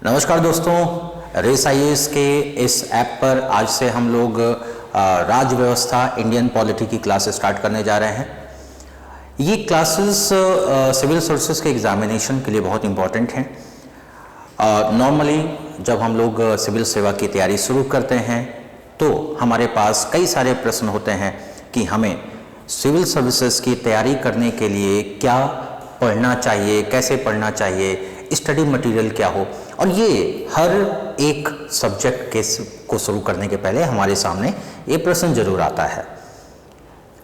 नमस्कार दोस्तों, race IAS के इस ऐप पर आज से हम लोग राज्य व्यवस्था इंडियन पॉलिटी की क्लास स्टार्ट करने जा रहे हैं। ये क्लासेस सिविल सर्विसेज के एग्जामिनेशन के लिए बहुत इम्पॉर्टेंट हैं। नॉर्मली जब हम लोग सिविल सेवा की तैयारी शुरू करते हैं तो हमारे पास कई सारे प्रश्न होते हैं कि हमें सिविल सर्विसेज की तैयारी करने के लिए क्या पढ़ना चाहिए, कैसे पढ़ना चाहिए, स्टडी मटेरियल क्या हो। और ये हर एक सब्जेक्ट को शुरू करने के पहले हमारे सामने ये प्रश्न जरूर आता है।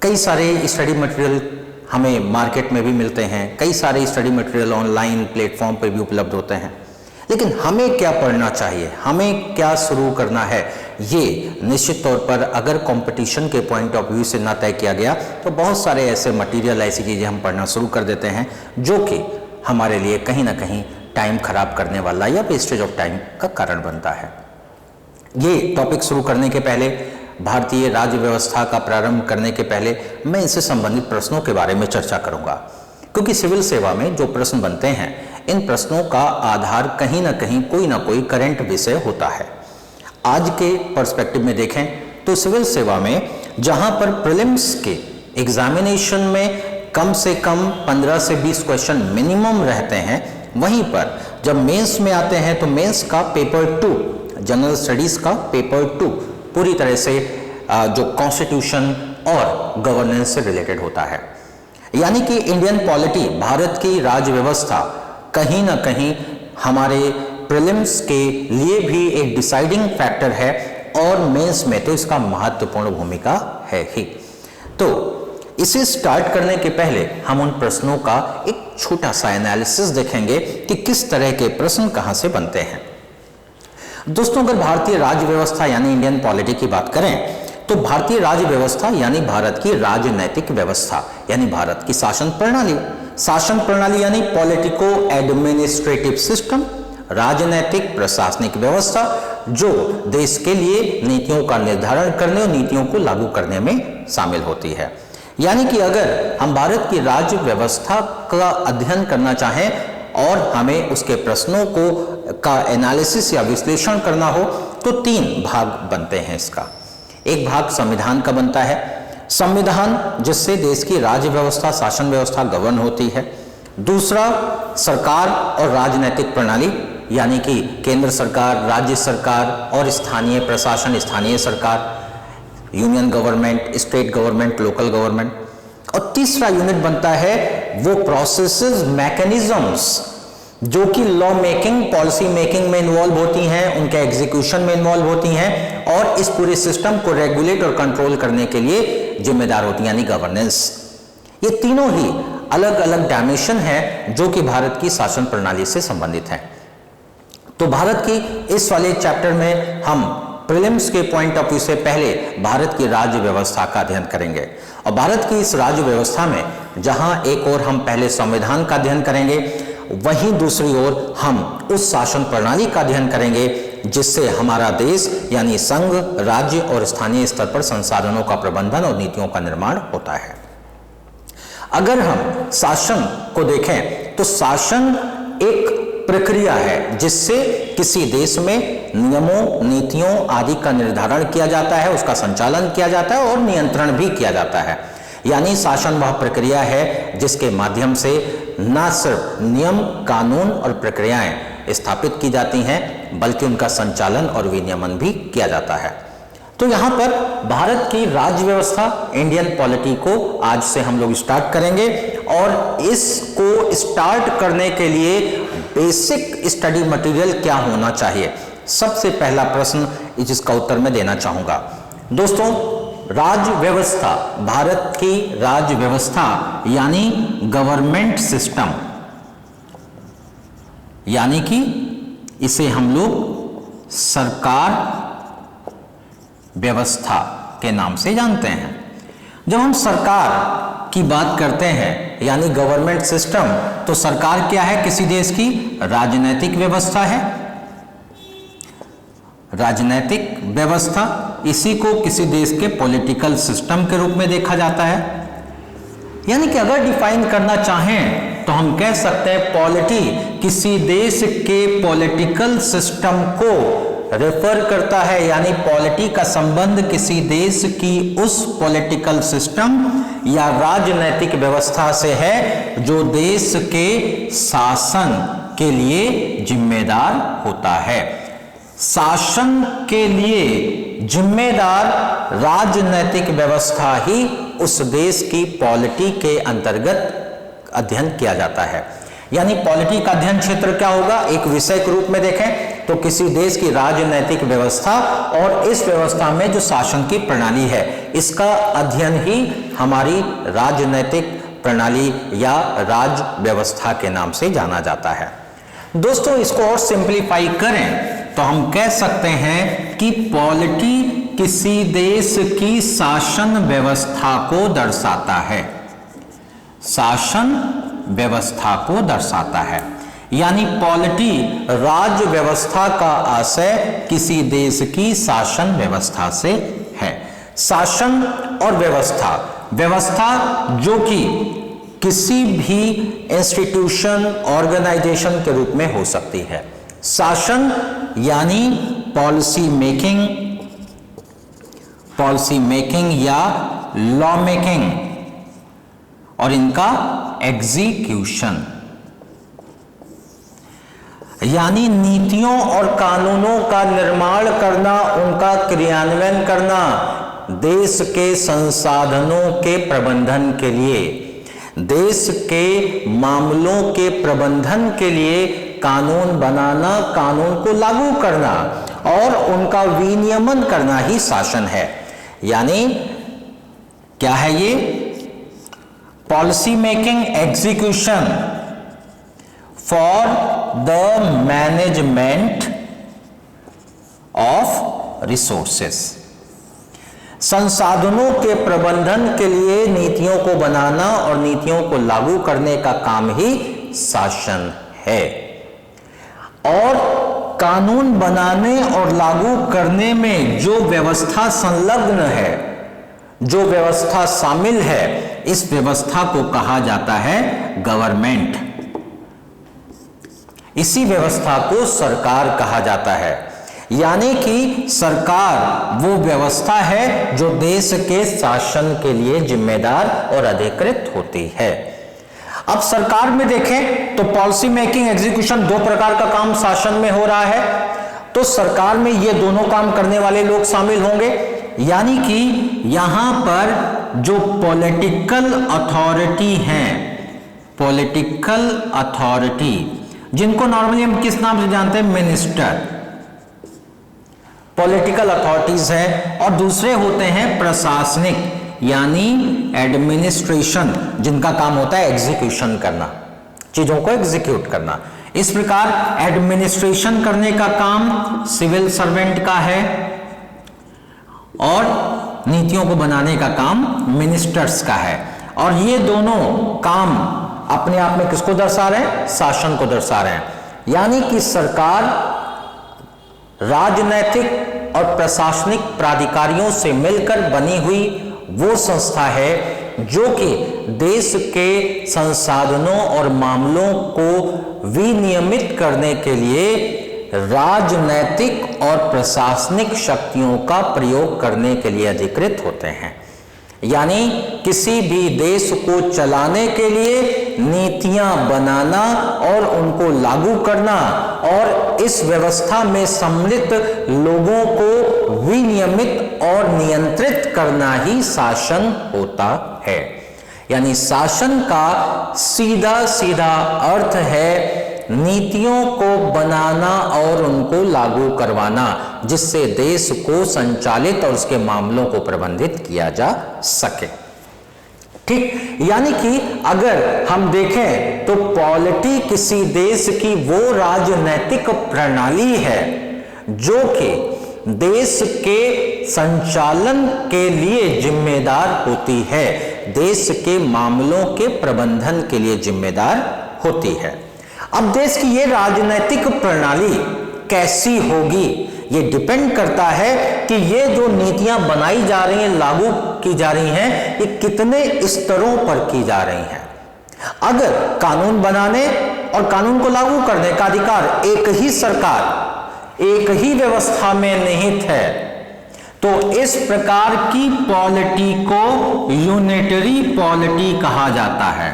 कई सारे स्टडी मटेरियल हमें मार्केट में भी मिलते हैं, कई सारे स्टडी मटेरियल ऑनलाइन प्लेटफॉर्म पर भी उपलब्ध होते हैं, लेकिन हमें क्या पढ़ना चाहिए, हमें क्या शुरू करना है, ये निश्चित तौर पर अगर कंपटीशन के पॉइंट ऑफ व्यू से ना तय किया गया तो बहुत सारे ऐसे मटेरियल, ऐसी चीज़ें हम पढ़ना शुरू कर देते हैं जो कि हमारे लिए कहीं ना कहीं टाइम खराब करने वाला या वेस्टेज ऑफ टाइम का कारण बनता है। ये टॉपिक शुरू करने के पहले, भारतीय राज्य व्यवस्था का प्रारंभ करने के पहले मैं इससे संबंधित प्रश्नों के बारे में चर्चा करूंगा, क्योंकि सिविल सेवा में जो प्रश्न बनते हैं इन प्रश्नों का आधार कहीं ना कोई करंट विषय होता है। आज के पर्सपेक्टिव में देखें तो सिविल सेवा में जहां पर प्रीलिम्स के एग्जामिनेशन में कम से कम 15 से 20 क्वेश्चन मिनिमम रहते हैं, वहीं पर जब मेंस में आते हैं तो मेंस का पेपर 2, जनरल स्टडीज का पेपर 2 पूरी तरह से जो कॉन्स्टिट्यूशन और गवर्नेंस से रिलेटेड होता है। यानी कि इंडियन पॉलिटी, भारत की राज्य व्यवस्था कहीं ना कहीं हमारे प्रीलिम्स के लिए भी एक डिसाइडिंग फैक्टर है और मेंस में तो इसका महत्वपूर्ण भूमिका है ही। तो इसे स्टार्ट करने के पहले हम उन प्रश्नों का एक छोटा सा एनालिसिस देखेंगे कि किस तरह के प्रश्न कहां से बनते हैं। दोस्तों, अगर भारतीय राज्य व्यवस्था यानी इंडियन पॉलिटी की बात करें तो भारतीय राज्य व्यवस्था यानी भारत की राजनैतिक व्यवस्था, यानी भारत की शासन प्रणाली यानी पॉलिटिको एडमिनिस्ट्रेटिव सिस्टम, राजनैतिक प्रशासनिक व्यवस्था जो देश के लिए नीतियों का निर्धारण करने और नीतियों को लागू करने में शामिल होती है। यानी कि अगर हम भारत की राज्य व्यवस्था का अध्ययन करना चाहें और हमें उसके प्रश्नों का एनालिसिस या विश्लेषण करना हो तो 3 भाग बनते हैं इसका। एक भाग संविधान का बनता है, संविधान जिससे देश की राज्य व्यवस्था, शासन व्यवस्था गवर्न होती है। दूसरा, सरकार और राजनीतिक प्रणाली, यानी कि केंद्र सरकार, राज्य सरकार और स्थानीय प्रशासन, स्थानीय सरकार, union government, state government, local government. और तीसरा यूनिट बनता है वो प्रोसेसेस, मैकेनिज्म्स जो कि लॉ मेकिंग, पॉलिसी मेकिंग में इन्वॉल्व होती हैं, उनके एग्जीक्यूशन में इन्वॉल्व होती हैं और इस पूरे सिस्टम को रेगुलेट और कंट्रोल करने के लिए जिम्मेदार होती हैं, यानी गवर्नेंस। ये तीनों ही अलग अलग डायमेंशन है जो कि भारत की शासन प्रणाली से संबंधित है। तो भारत की इस वाले चैप्टर में हम प्रीलिम्स के पॉइंट ऑफ व्यू से पहले भारत की राज्य व्यवस्था का अध्ययन करेंगे। और भारत की इस राज्य व्यवस्था में जहां एक ओर हम पहले संविधान का अध्ययन करेंगे, वहीं दूसरी ओर हम उस शासन प्रणाली का अध्ययन करेंगे जिससे हमारा देश यानी संघ, राज्य और स्थानीय स्तर पर संसाधनों का प्रबंधन और नीतियों का निर्माण होता है। अगर हम शासन को देखें तो शासन एक प्रक्रिया है जिससे किसी देश में नियमों, नीतियों आदि का निर्धारण किया जाता है, उसका संचालन किया जाता है और नियंत्रण भी किया जाता है। यानी शासन वह प्रक्रिया है जिसके माध्यम से न सिर्फ नियम, कानून और प्रक्रियाएं स्थापित की जाती हैं बल्कि उनका संचालन और विनियमन भी किया जाता है। तो यहाँ पर भारत की राज्य व्यवस्था, इंडियन पॉलिटी को आज से हम लोग स्टार्ट करेंगे और इसको स्टार्ट करने के लिए बेसिक स्टडी मटेरियल क्या होना चाहिए, सबसे पहला प्रश्न जिसका उत्तर मैं देना चाहूंगा। दोस्तों, राज्य व्यवस्था, भारत की राज्य व्यवस्था यानी गवर्नमेंट सिस्टम, यानी कि इसे हम लोग सरकार व्यवस्था के नाम से जानते हैं। जब हम सरकार की बात करते हैं यानी गवर्नमेंट सिस्टम, तो सरकार क्या है? किसी देश की राजनीतिक व्यवस्था है। राजनीतिक व्यवस्था, इसी को किसी देश के पॉलिटिकल सिस्टम के रूप में देखा जाता है। यानी कि अगर डिफाइन करना चाहें तो हम कह सकते हैं पॉलिटी किसी देश के पॉलिटिकल सिस्टम को रेफर करता है, यानी पॉलिटी का संबंध किसी देश की उस पॉलिटिकल सिस्टम या राजनैतिक व्यवस्था से है जो देश के शासन के लिए जिम्मेदार होता है। शासन के लिए जिम्मेदार राजनैतिक व्यवस्था ही उस देश की पॉलिटी के अंतर्गत अध्ययन किया जाता है। यानी पॉलिटी का अध्ययन क्षेत्र क्या होगा, एक विषय के रूप में देखें तो किसी देश की राजनैतिक व्यवस्था और इस व्यवस्था में जो शासन की प्रणाली है, इसका अध्ययन ही हमारी राजनैतिक प्रणाली या राज व्यवस्था के नाम से जाना जाता है। दोस्तों, इसको और सिंप्लीफाई करें तो हम कह सकते हैं कि पॉलिटी किसी देश की शासन व्यवस्था को दर्शाता है, शासन व्यवस्था को दर्शाता है। यानी पॉलिटी राज्य व्यवस्था का आशय किसी देश की शासन व्यवस्था से है। शासन और व्यवस्था, व्यवस्था जो कि किसी भी इंस्टीट्यूशन ऑर्गेनाइजेशन के रूप में हो सकती है। शासन यानी पॉलिसी मेकिंग या लॉ मेकिंग और इनका एग्जीक्यूशन, यानी नीतियों और कानूनों का निर्माण करना, उनका क्रियान्वयन करना, देश के संसाधनों के प्रबंधन के लिए, देश के मामलों के प्रबंधन के लिए कानून बनाना, कानून को लागू करना और उनका विनियमन करना ही शासन है। यानी क्या है ये? Policy making execution for the management of resources, संसाधनों के प्रबंधन के लिए नीतियों को बनाना और नीतियों को लागू करने का काम ही शासन है। और कानून बनाने और लागू करने में जो व्यवस्था संलग्न है, जो व्यवस्था शामिल है, इस व्यवस्था को कहा जाता है गवर्नमेंट। इसी व्यवस्था को सरकार कहा जाता है। यानी कि सरकार वो व्यवस्था है जो देश के शासन के लिए जिम्मेदार और अधिकृत होती है। अब सरकार में देखें तो पॉलिसी मेकिंग एग्जीक्यूशन दो प्रकार का काम शासन में हो रहा है, तो सरकार में ये दोनों काम करने वाले लोग शामिल होंगे। यानी कि यहां पर जो पॉलिटिकल अथॉरिटी हैं, पॉलिटिकल अथॉरिटी जिनको नॉर्मली हम किस नाम से जानते हैं, मिनिस्टर, पॉलिटिकल अथॉरिटीज है। और दूसरे होते हैं प्रशासनिक यानी एडमिनिस्ट्रेशन, जिनका काम होता है एग्जीक्यूशन करना, चीजों को एग्जीक्यूट करना। इस प्रकार एडमिनिस्ट्रेशन करने का काम सिविल सर्वेंट का है और नीतियों को बनाने का काम मिनिस्टर्स का है। और ये दोनों काम अपने आप में किसको दर्शा रहे हैं? शासन को दर्शा रहे हैं। यानी कि सरकार राजनैतिक और प्रशासनिक प्राधिकारियों से मिलकर बनी हुई वो संस्था है जो कि देश के संसाधनों और मामलों को विनियमित करने के लिए राजनैतिक और प्रशासनिक शक्तियों का प्रयोग करने के लिए अधिकृत होते हैं। यानी किसी भी देश को चलाने के लिए नीतियां बनाना और उनको लागू करना और इस व्यवस्था में सम्मिलित लोगों को विनियमित और नियंत्रित करना ही शासन होता है। यानी शासन का सीधा सीधा अर्थ है नीतियों को बनाना और उनको लागू करवाना, जिससे देश को संचालित और उसके मामलों को प्रबंधित किया जा सके। ठीक, यानी कि अगर हम देखें तो पॉलिटी किसी देश की वो राजनैतिक प्रणाली है जो कि देश के संचालन के लिए जिम्मेदार होती है, देश के मामलों के प्रबंधन के लिए जिम्मेदार होती है। अब देश की ये राजनैतिक प्रणाली कैसी होगी, ये डिपेंड करता है कि ये जो नीतियां बनाई जा रही हैं, लागू की जा रही हैं, ये कितने स्तरों पर की जा रही हैं। अगर कानून बनाने और कानून को लागू करने का अधिकार एक ही सरकार, एक ही व्यवस्था में निहित है, तो इस प्रकार की पॉलिटी को यूनिटरी पॉलिटी कहा जाता है,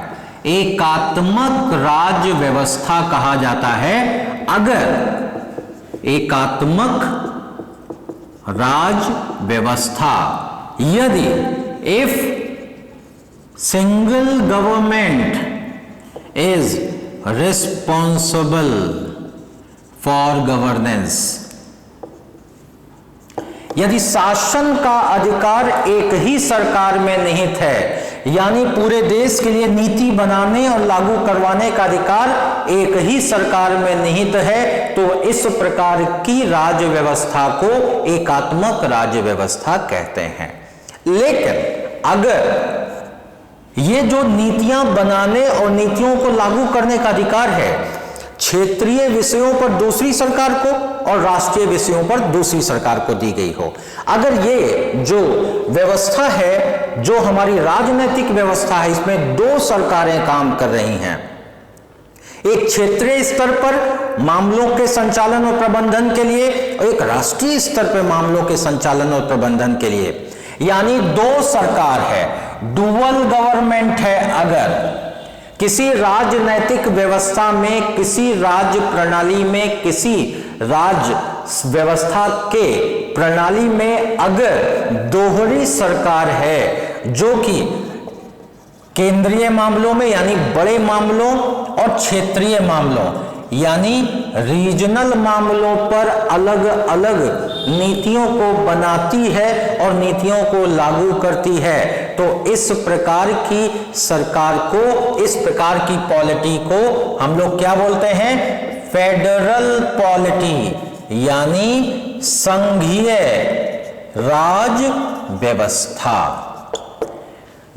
एकात्मक राज्य व्यवस्था कहा जाता है। अगर एकात्मक राज्य व्यवस्था, यदि if single government is responsible for governance, यदि शासन का अधिकार एक ही सरकार में निहित है, यानी पूरे देश के लिए नीति बनाने और लागू करवाने का अधिकार एक ही सरकार में निहित है, तो इस प्रकार की राज्य व्यवस्था को एकात्मक राज्य व्यवस्था कहते हैं। लेकिन अगर ये जो नीतियां बनाने और नीतियों को लागू करने का अधिकार है क्षेत्रीय विषयों पर दूसरी सरकार को और राष्ट्रीय विषयों पर दूसरी सरकार को दी गई हो, अगर ये जो व्यवस्था है, जो हमारी राजनीतिक व्यवस्था है, इसमें दो सरकारें काम कर रही हैं, एक क्षेत्रीय स्तर पर मामलों के संचालन और प्रबंधन के लिए और एक राष्ट्रीय स्तर पर मामलों के संचालन और प्रबंधन के लिए, यानी दो सरकार है, डुअल गवर्नमेंट है। अगर किसी राजनैतिक व्यवस्था में, किसी राज्य प्रणाली में, किसी राज्य व्यवस्था के प्रणाली में अगर दोहरी सरकार है, जो कि केंद्रीय मामलों में यानी बड़े मामलों और क्षेत्रीय मामलों यानी रीजनल मामलों पर अलग अलग नीतियों को बनाती है और नीतियों को लागू करती है, तो इस प्रकार की सरकार को, इस प्रकार की पॉलिटी को हम लोग क्या बोलते हैं? फेडरल पॉलिटी यानी संघीय राज व्यवस्था।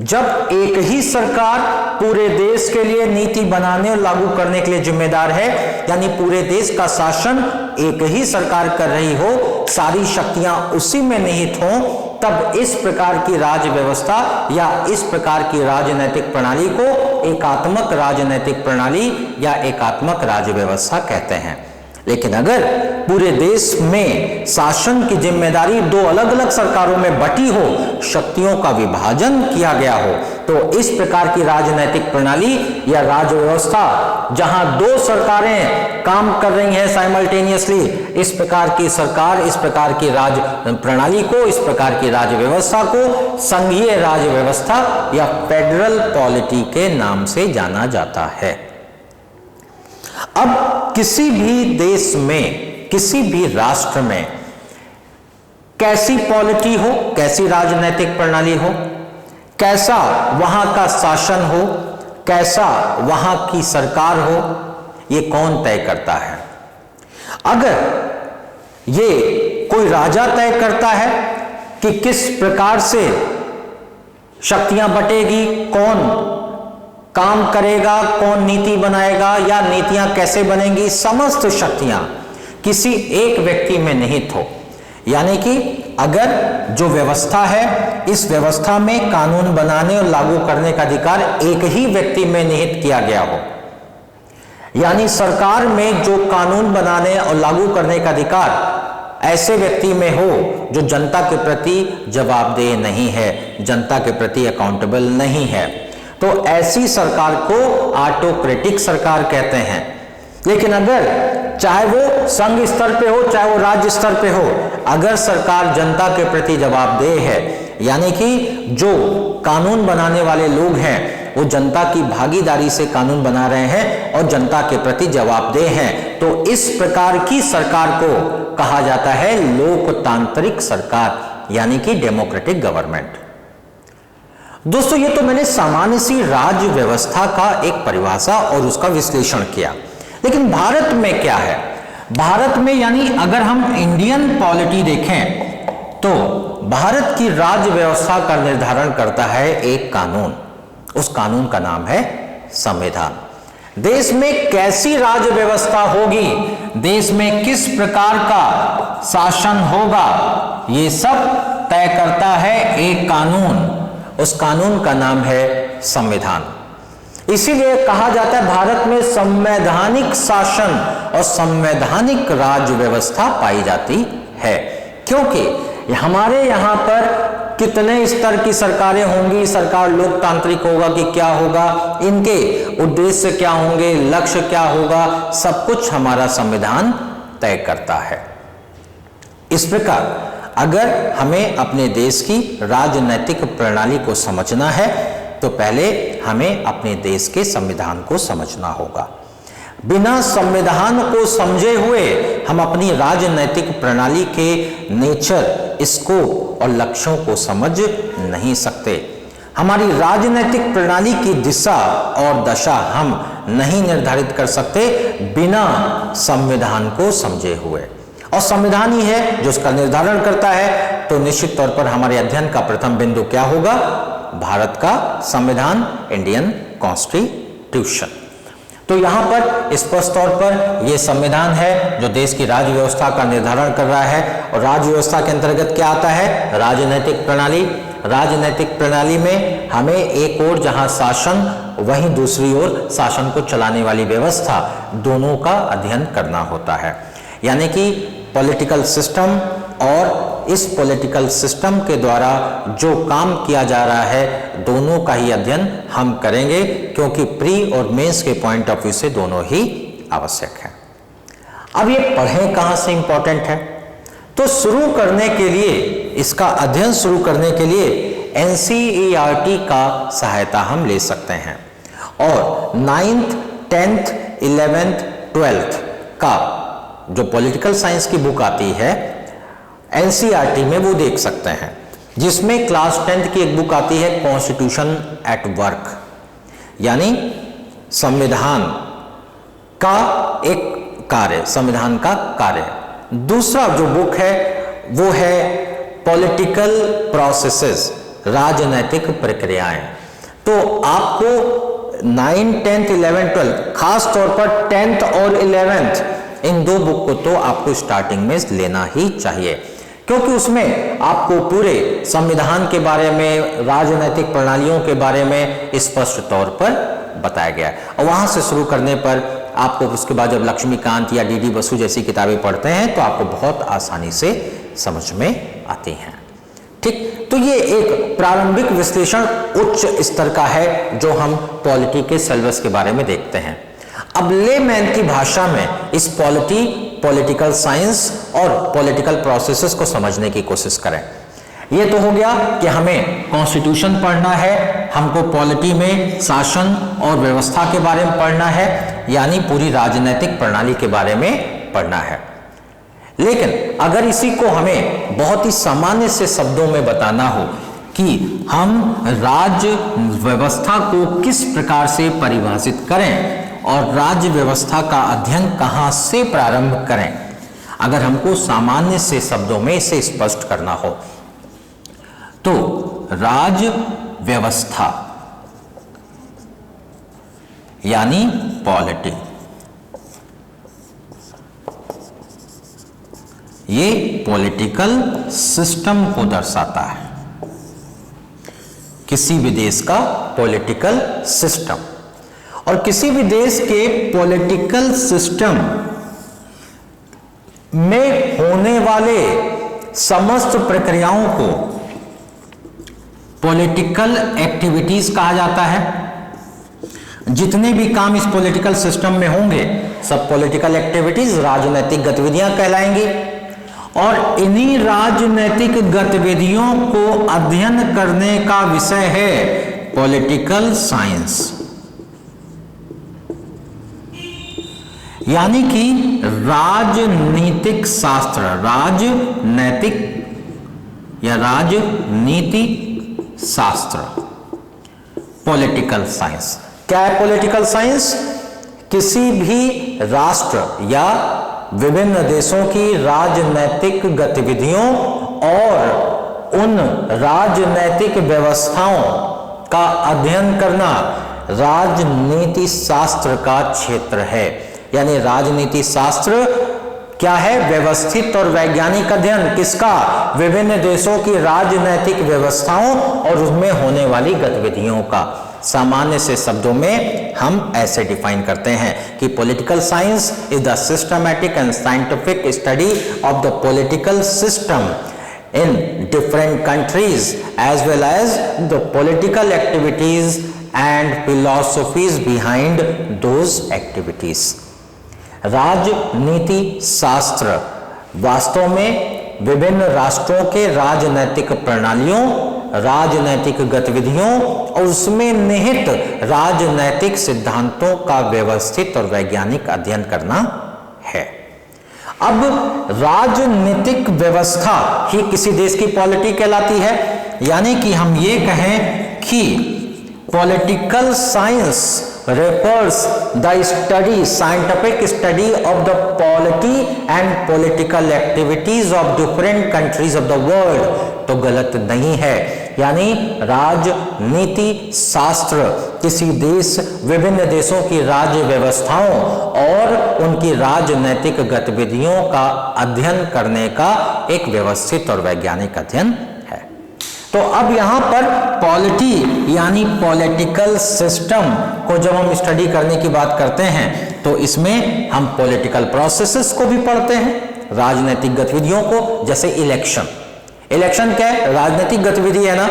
जब एक ही सरकार पूरे देश के लिए नीति बनाने और लागू करने के लिए जिम्मेदार है, यानी पूरे देश का शासन एक ही सरकार कर रही हो, सारी शक्तियां उसी में निहित हों, तब इस प्रकार की राज्य व्यवस्था या इस प्रकार की राजनीतिक प्रणाली को एकात्मक राजनीतिक प्रणाली या एकात्मक राज्य व्यवस्था कहते हैं। लेकिन अगर पूरे देश में शासन की जिम्मेदारी दो अलग अलग सरकारों में बटी हो, शक्तियों का विभाजन किया गया हो, तो इस प्रकार की राजनीतिक प्रणाली या राज्य व्यवस्था जहां दो सरकारें काम कर रही हैं साइमल्टेनियसली, इस प्रकार की सरकार, इस प्रकार की राज्य प्रणाली को, इस प्रकार की राज्य व्यवस्था को संघीय राज्य व्यवस्था या फेडरल पॉलिटी के नाम से जाना जाता है। अब किसी भी देश में, किसी भी राष्ट्र में कैसी पॉलिटी हो, कैसी राजनीतिक प्रणाली हो, कैसा वहां का शासन हो, कैसा वहां की सरकार हो, ये कौन तय करता है? अगर ये कोई राजा तय करता है कि किस प्रकार से शक्तियां बटेगी, कौन काम करेगा, कौन नीति बनाएगा या नीतियां कैसे बनेंगी, समस्त शक्तियां किसी एक व्यक्ति में निहित हो, यानी कि अगर जो व्यवस्था है, इस व्यवस्था में कानून बनाने और लागू करने का अधिकार एक ही व्यक्ति में निहित किया गया हो, यानी सरकार में जो कानून बनाने और लागू करने का अधिकार ऐसे व्यक्ति में हो जो जनता के प्रति जवाबदेह नहीं है, जनता के प्रति अकाउंटेबल नहीं है, तो ऐसी सरकार को ऑटोक्रेटिक सरकार कहते हैं। लेकिन अगर चाहे वो संघ स्तर पे हो, चाहे वो राज्य स्तर पे हो, अगर सरकार जनता के प्रति जवाबदेह है, यानी कि जो कानून बनाने वाले लोग हैं वो जनता की भागीदारी से कानून बना रहे हैं और जनता के प्रति जवाबदेह हैं, तो इस प्रकार की सरकार को कहा जाता है लोकतांत्रिक सरकार, यानी कि डेमोक्रेटिक गवर्नमेंट। दोस्तों, ये तो मैंने सामान्य सी राज्य व्यवस्था का एक परिभाषा और उसका विश्लेषण किया, लेकिन भारत में क्या है? भारत में यानी अगर हम इंडियन पॉलिटी देखें तो भारत की राज्य व्यवस्था का निर्धारण करता है एक कानून, उस कानून का नाम है संविधान। देश में कैसी राज्य व्यवस्था होगी, देश में किस प्रकार का शासन होगा, ये सब तय करता है एक कानून। उस कानून का नाम है संविधान। इसीलिए कहा जाता है भारत में संवैधानिक शासन और संवैधानिक राज्य व्यवस्था पाई जाती है, क्योंकि हमारे यहाँ पर कितने स्तर की सरकारें होंगी, सरकार लोकतांत्रिक होगा कि क्या होगा, इनके उद्देश्य क्या होंगे, लक्ष्य क्या होगा, सब कुछ हमारा संविधान तय करता है। इस प्रकार अगर हमें अपने देश की राजनीतिक प्रणाली को समझना है तो पहले हमें अपने देश के संविधान को समझना होगा। बिना संविधान को समझे हुए हम अपनी राजनीतिक प्रणाली के नेचर, स्कोप और लक्ष्यों को समझ नहीं सकते। हमारी राजनीतिक प्रणाली की दिशा और दशा हम नहीं निर्धारित कर सकते बिना संविधान को समझे हुए, और संविधान ही है जो उसका निर्धारण करता है। तो निश्चित तौर पर हमारे अध्ययन का प्रथम बिंदु क्या होगा? भारत का संविधान, इंडियन कॉन्स्टिट्यूशन। तो यहां पर स्पष्ट तौर पर यह संविधान है जो देश की राज्य व्यवस्था का निर्धारण कर रहा है। और राज्य व्यवस्था के अंतर्गत क्या आता है? राजनीतिक प्रणाली। राजनीतिक प्रणाली में हमें एक ओर जहां शासन, वहीं दूसरी ओर शासन को चलाने वाली व्यवस्था, दोनों का अध्ययन करना होता है। यानी कि पॉलिटिकल सिस्टम और इस पॉलिटिकल सिस्टम के द्वारा जो काम किया जा रहा है, दोनों का ही अध्ययन हम करेंगे, क्योंकि प्री और मेंस के पॉइंट ऑफ व्यू से दोनों ही आवश्यक है। अब ये पढ़ें कहां से इंपॉर्टेंट है? तो शुरू करने के लिए, इसका अध्ययन शुरू करने के लिए एनसीईआरटी का सहायता हम ले सकते हैं, और 9th, 10th, 11th, 12th का जो पॉलिटिकल साइंस की बुक आती है एनसीईआरटी में, वो देख सकते हैं, जिसमें क्लास 10th की एक बुक आती है कॉन्स्टिट्यूशन एट वर्क, यानी संविधान का एक कार्य, संविधान का कार्य। दूसरा जो बुक है वो है पॉलिटिकल प्रोसेसेस, राजनैतिक प्रक्रियाएं। तो आपको 9, 10, 11, 12, खास तौर पर 10th और 11th, इन दो बुक को तो आपको स्टार्टिंग में लेना ही चाहिए, क्योंकि उसमें आपको पूरे संविधान के बारे में, राजनीतिक प्रणालियों के बारे में स्पष्ट तौर पर बताया गया है। और वहां से शुरू करने पर आपको उसके बाद जब लक्ष्मीकांत या डीडी बसु जैसी किताबें पढ़ते हैं तो आपको बहुत आसानी से समझ में आती हैं। ठीक, तो ये एक प्रारंभिक विश्लेषण उच्च स्तर का है जो हम पॉलिटी के सिलेबस के बारे में देखते हैं। अब लेमैन की भाषा में इस पॉलिटिकल साइंस और पॉलिटिकल प्रोसेसेस को समझने की कोशिश करें। ये तो हो गया कि हमें कॉन्स्टिट्यूशन पढ़ना है, हमको पॉलिटी में शासन और व्यवस्था के बारे में पढ़ना है, यानी पूरी राजनीतिक प्रणाली के बारे में पढ़ना है। लेकिन अगर इसी को हमें बहुत ही सामान्य से शब्दों में बताना हो कि हम राज्य व्यवस्था को किस प्रकार से परिभाषित करें और राज्य व्यवस्था का अध्ययन कहां से प्रारंभ करें, अगर हमको सामान्य से शब्दों में इसे स्पष्ट करना हो तो राज्य व्यवस्था यानी पॉलिटी, ये पॉलिटिकल सिस्टम को दर्शाता है, किसी भी देश का पॉलिटिकल सिस्टम। और किसी भी देश के पॉलिटिकल सिस्टम में होने वाले समस्त प्रक्रियाओं को पॉलिटिकल एक्टिविटीज कहा जाता है। जितने भी काम इस पॉलिटिकल सिस्टम में होंगे सब पॉलिटिकल एक्टिविटीज, राजनीतिक गतिविधियां कहलाएंगी। और इन्हीं राजनीतिक गतिविधियों को अध्ययन करने का विषय है पॉलिटिकल साइंस, यानी कि राजनीतिक शास्त्र, राजनैतिक या राजनीति शास्त्र, पॉलिटिकल साइंस। क्या है पॉलिटिकल साइंस? किसी भी राष्ट्र या विभिन्न देशों की राजनैतिक गतिविधियों और उन राजनैतिक व्यवस्थाओं का अध्ययन करना, राजनीति शास्त्र का क्षेत्र है। यानी राजनीति शास्त्र क्या है? व्यवस्थित और वैज्ञानिक अध्ययन किसका? विभिन्न देशों की राजनैतिक व्यवस्थाओं और उसमें होने वाली गतिविधियों का। सामान्य से शब्दों में हम ऐसे डिफाइन करते हैं कि political science is the systematic and scientific study of the political system in different countries as well as the political activities and philosophies behind those activities। राजनीति शास्त्र वास्तव में विभिन्न राष्ट्रों के राजनैतिक प्रणालियों, राजनैतिक गतिविधियों और उसमें निहित राजनैतिक सिद्धांतों का व्यवस्थित और वैज्ञानिक अध्ययन करना है। अब राजनीतिक व्यवस्था ही किसी देश की पॉलिटी कहलाती है। यानी कि हम ये कहें कि political science refers the study, scientific study of the polity and political activities of different countries of the world। तो गलत नहीं है। यानी राजनीति शास्त्र किसी देश, विभिन्न देशों की राज्य व्यवस्थाओं और उनकी राजनैतिक गतिविधियों का अध्ययन करने का एक व्यवस्थित और वैज्ञानिक अध्ययन है। तो अब यहां पर पॉलिटी यानी पॉलिटिकल सिस्टम को जब हम स्टडी करने की बात करते हैं तो इसमें हम पॉलिटिकल प्रोसेसेस को भी पढ़ते हैं, राजनीतिक गतिविधियों को। जैसे इलेक्शन, इलेक्शन क्या है? राजनीतिक गतिविधि है ना।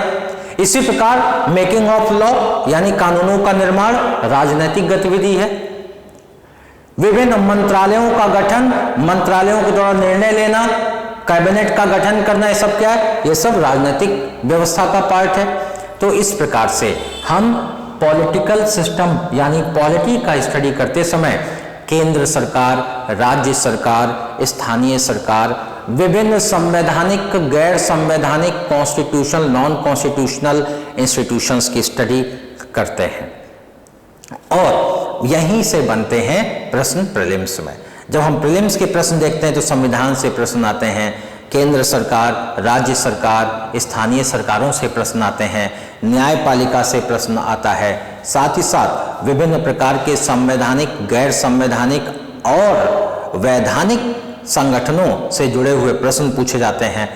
इसी प्रकार मेकिंग ऑफ लॉ यानी कानूनों का निर्माण राजनीतिक गतिविधि है। विभिन्न मंत्रालयों का गठन, मंत्रालयों के द्वारा निर्णय लेना, कैबिनेट का गठन करना, ये सब क्या है? ये सब राजनीतिक व्यवस्था का पार्ट है। तो इस प्रकार से हम पॉलिटिकल सिस्टम यानी पॉलिटी का स्टडी करते समय केंद्र सरकार, राज्य सरकार, स्थानीय सरकार, विभिन्न संवैधानिक, गैर संवैधानिक, कॉन्स्टिट्यूशनल, नॉन कॉन्स्टिट्यूशनल इंस्टीट्यूशंस की स्टडी करते हैं और यहीं से बनते हैं प्रश्न प्रीलिम्स में। जब हम प्रीलिम्स के प्रश्न देखते हैं तो संविधान से प्रश्न आते हैं, केंद्र सरकार, राज्य सरकार, स्थानीय सरकारों से प्रश्न आते हैं, न्यायपालिका से प्रश्न आता है, साथ ही साथ विभिन्न प्रकार के संवैधानिक, गैर संवैधानिक और वैधानिक संगठनों से जुड़े हुए प्रश्न पूछे जाते हैं।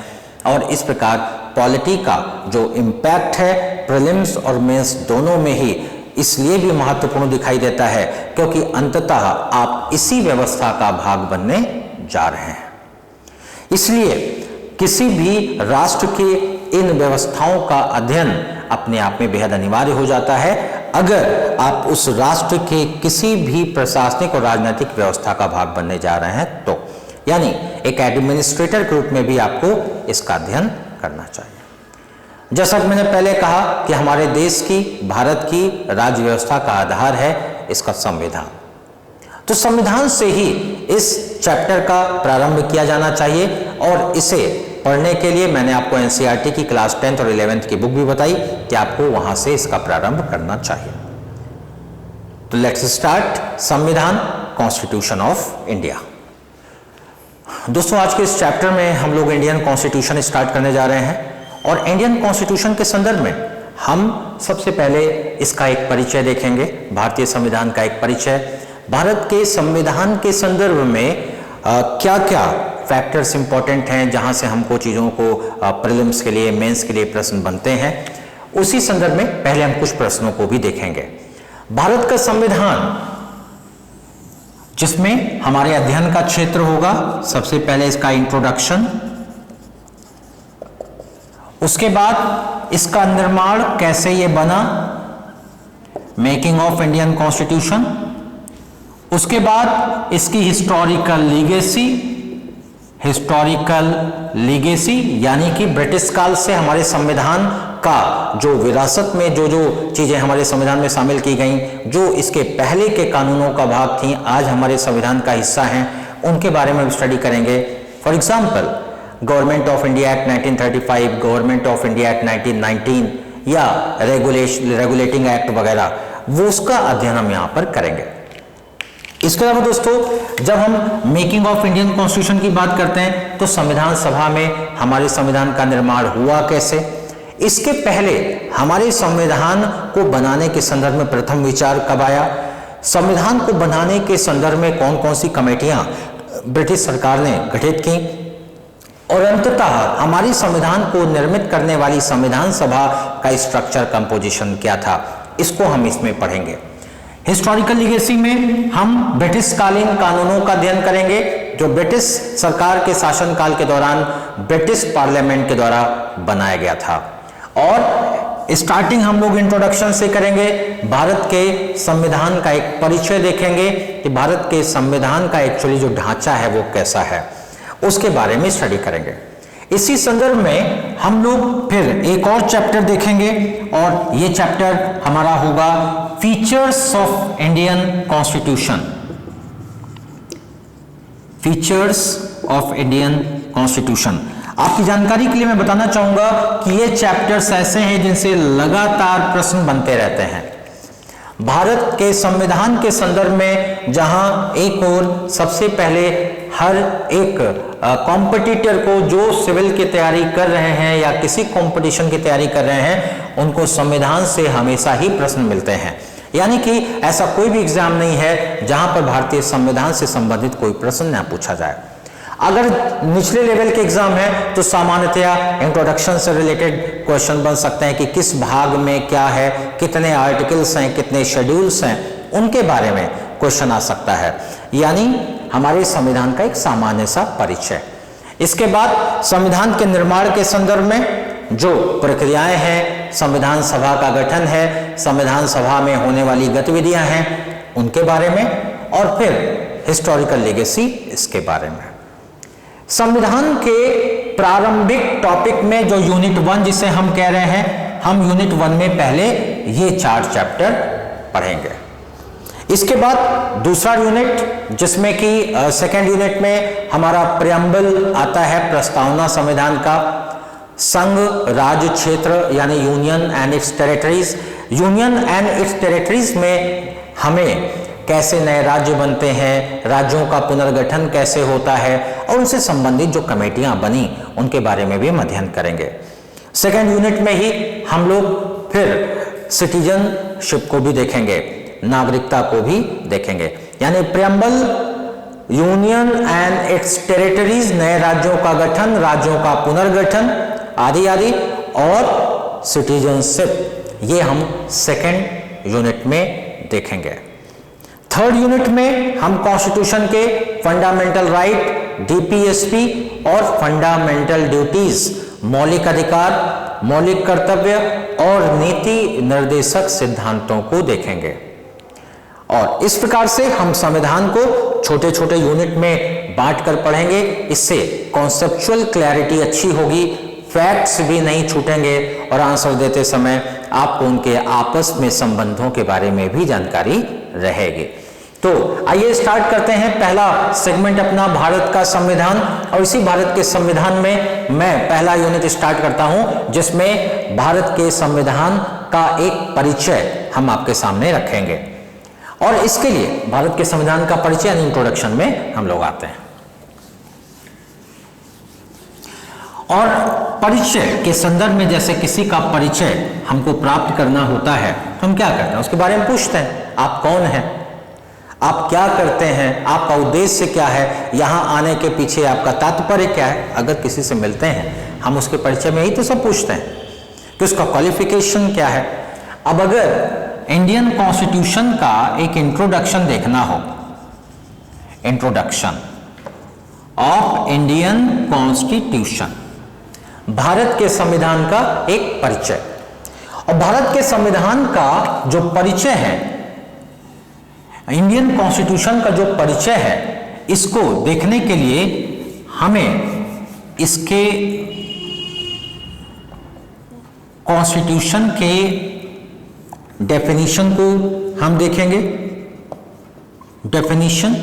और इस प्रकार पॉलिटी का जो इम्पैक्ट है प्रीलिम्स और मेंस दोनों में ही इसलिए भी महत्वपूर्ण दिखाई देता है क्योंकि अंततः आप इसी व्यवस्था का भाग बनने जा रहे हैं। इसलिए किसी भी राष्ट्र के इन व्यवस्थाओं का अध्ययन अपने आप में बेहद अनिवार्य हो जाता है अगर आप उस राष्ट्र के किसी भी प्रशासनिक और राजनीतिक व्यवस्था का भाग बनने जा रहे हैं तो। यानी एक एडमिनिस्ट्रेटर के रूप में भी आपको इसका अध्ययन करना चाहिए। जैसा कि मैंने पहले कहा कि हमारे देश की, भारत की राज्य व्यवस्था का आधार है इसका संविधान। तो संविधान से ही इस चैप्टर का प्रारंभ किया जाना चाहिए और इसे पढ़ने के लिए मैंने आपको एनसीईआरटी की क्लास 10th और 11th की बुक भी बताई कि आपको वहां से इसका प्रारंभ करना चाहिए। तो लेट्स स्टार्ट। संविधान, कॉन्स्टिट्यूशन ऑफ इंडिया। दोस्तों आज के इस चैप्टर में हम लोग इंडियन कॉन्स्टिट्यूशन स्टार्ट करने जा रहे हैं और इंडियन कॉन्स्टिट्यूशन के संदर्भ में हम सबसे पहले इसका एक परिचय देखेंगे, भारतीय संविधान का एक परिचय। भारत के संविधान के संदर्भ में क्या क्या फैक्टर्स इंपॉर्टेंट हैं जहां से हमको चीज़ों को प्रीलिम्स के लिए, मेंस के लिए प्रश्न बनते हैं, उसी संदर्भ में पहले हम कुछ प्रश्नों को भी देखेंगे। भारत का संविधान जिसमें हमारे अध्ययन का क्षेत्र होगा, सबसे पहले इसका इंट्रोडक्शन, उसके बाद इसका निर्माण कैसे ये बना, मेकिंग ऑफ इंडियन कॉन्स्टिट्यूशन, उसके बाद इसकी हिस्टोरिकल लीगेसी यानी कि ब्रिटिश काल से हमारे संविधान का जो विरासत में जो जो चीजें हमारे संविधान में शामिल की गई, जो इसके पहले के कानूनों का भाग थी, आज हमारे संविधान का हिस्सा हैं, उनके बारे में स्टडी करेंगे। For example government of India act 1935, government of India act 1919 या रेगुलेटिंग एक्ट वगैरह, वो उसका अध्ययन हम यहाँ पर करेंगे। इसके अलावा दोस्तों जब हम मेकिंग ऑफ इंडियन कॉन्स्टिट्यूशन की बात करते हैं तो संविधान सभा में हमारे संविधान का निर्माण हुआ कैसे, इसके पहले हमारे संविधान को बनाने के संदर्भ में प्रथम विचार कब आया, संविधान को बनाने के संदर्भ में कौन कौन सी कमेटियां ब्रिटिश सरकार ने गठित की, और अंततः हमारी संविधान को निर्मित करने वाली संविधान सभा का स्ट्रक्चर कंपोजिशन क्या था, इसको हम इसमें पढ़ेंगे। हिस्टोरिकल लीगेसी में हम ब्रिटिश कालीन कानूनों का अध्ययन करेंगे जो ब्रिटिश सरकार के शासनकाल के दौरान ब्रिटिश पार्लियामेंट के द्वारा बनाया गया था, और स्टार्टिंग हम लोग इंट्रोडक्शन से करेंगे। भारत के संविधान का एक परिचय देखेंगे कि भारत के संविधान का एक्चुअली जो ढांचा है वो कैसा है, उसके बारे में स्टडी करेंगे। इसी संदर्भ में हम लोग फिर एक और चैप्टर देखेंगे, और ये चैप्टर हमारा होगा features of Indian constitution. Features of Indian constitution. आपकी जानकारी के लिए मैं बताना चाहूंगा कि ये चैप्टर्स ऐसे हैं जिनसे लगातार प्रश्न बनते रहते हैं। भारत के संविधान के संदर्भ में जहां एक और सबसे पहले हर एक कॉम्पिटिटर को जो सिविल की तैयारी कर रहे हैं या किसी कंपटीशन की तैयारी कर रहे हैं, उनको संविधान से हमेशा ही प्रश्न मिलते हैं। यानी कि ऐसा कोई भी एग्जाम नहीं है जहां पर भारतीय संविधान से संबंधित कोई प्रश्न न पूछा जाए। अगर निचले लेवल के एग्जाम है तो सामान्यतया इंट्रोडक्शन से रिलेटेड क्वेश्चन बन सकते हैं कि किस भाग में क्या है, कितने आर्टिकल्स हैं, कितने शेड्यूल्स हैं, उनके बारे में क्वेश्चन आ सकता है। यानी हमारे संविधान का एक सामान्य सा परिचय। इसके बाद संविधान के निर्माण के संदर्भ में जो प्रक्रियाएं हैं, संविधान सभा का गठन है, संविधान सभा में होने वाली गतिविधियां हैं, उनके बारे में, और फिर हिस्टोरिकल लेगेसी इसके बारे में। संविधान के प्रारंभिक टॉपिक में जो यूनिट 1 जिसे हम कह रहे हैं, हम यूनिट 1 में पहले ये 4 चैप्टर पढ़ेंगे। इसके बाद दूसरा यूनिट जिसमें कि सेकेंड यूनिट में हमारा प्रियम्बल आता है, प्रस्तावना संविधान का, संघ राज्य क्षेत्र यानी union and it's territories. Union and it's territories में हमें कैसे नए राज्य बनते हैं, राज्यों का पुनर्गठन कैसे होता है, और उनसे संबंधित जो कमेटियां बनी उनके बारे में भी हम अध्ययन करेंगे। सेकेंड यूनिट में ही हम लोग फिर सिटीजनशिप को भी देखेंगे, नागरिकता को भी देखेंगे। यानी preamble, union and it's territories, नए राज्यों का गठन, राज्यों का पुनर्गठन आदि आदि, और सिटीजनशिप, ये हम सेकेंड यूनिट में देखेंगे। थर्ड यूनिट में हम कॉन्स्टिट्यूशन के फंडामेंटल राइट, डीपीएसपी और फंडामेंटल ड्यूटीज, मौलिक अधिकार, मौलिक कर्तव्य और नीति निर्देशक सिद्धांतों को देखेंगे। और इस प्रकार से हम संविधान को छोटे छोटे यूनिट में बांट कर पढ़ेंगे। इससे कॉन्सेप्चुअल क्लैरिटी अच्छी होगी, फैक्ट्स भी नहीं छूटेंगे, और आंसर देते समय आपको उनके आपस में संबंधों के बारे में भी जानकारी रहेगी। तो आइए स्टार्ट करते हैं पहला सेगमेंट अपना, भारत का संविधान। और इसी भारत के संविधान में मैं पहला यूनिट स्टार्ट करता हूं जिसमें भारत के संविधान का एक परिचय हम आपके सामने रखेंगे। और इसके लिए भारत के संविधान का परिचय यानी इंट्रोडक्शन में हम लोग आते हैं। और परिचय के संदर्भ में जैसे किसी का परिचय हमको प्राप्त करना होता है तो हम क्या करते हैं, उसके बारे में पूछते हैं, आप कौन हैं, आप क्या करते हैं, आपका उद्देश्य क्या है, यहाँ आने के पीछे आपका तात्पर्य क्या है। अगर किसी से मिलते हैं हम उसके परिचय में ही तो सब पूछते हैं कि उसका क्वालिफिकेशन क्या है। अब अगर इंडियन कॉन्स्टिट्यूशन का एक इंट्रोडक्शन देखना हो, introduction of Indian constitution, Bharat के संविधान का एक परिचय। और भारत के संविधान का जो परिचय है, इंडियन कॉन्स्टिट्यूशन का जो परिचय है, इसको देखने के लिए हमें इसके कॉन्स्टिट्यूशन के डेफिनेशन को हम देखेंगे। डेफिनेशन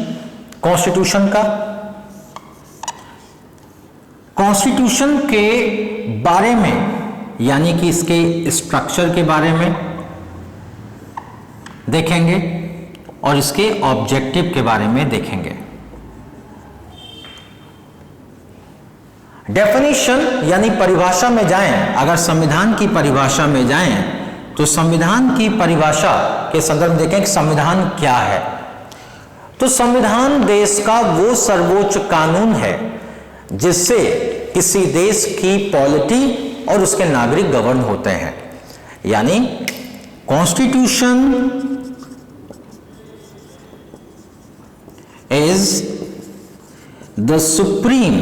कॉन्स्टिट्यूशन का, कॉन्स्टिट्यूशन के बारे में यानी कि इसके स्ट्रक्चर के बारे में देखेंगे और इसके ऑब्जेक्टिव के बारे में देखेंगे। डेफिनेशन यानी परिभाषा में जाएं, अगर संविधान की परिभाषा में जाएं तो संविधान की परिभाषा के संदर्भ में देखें कि संविधान क्या है। तो संविधान देश का वो सर्वोच्च कानून है जिससे किसी देश की पॉलिटी और उसके नागरिक गवर्न होते हैं। यानी constitution is the supreme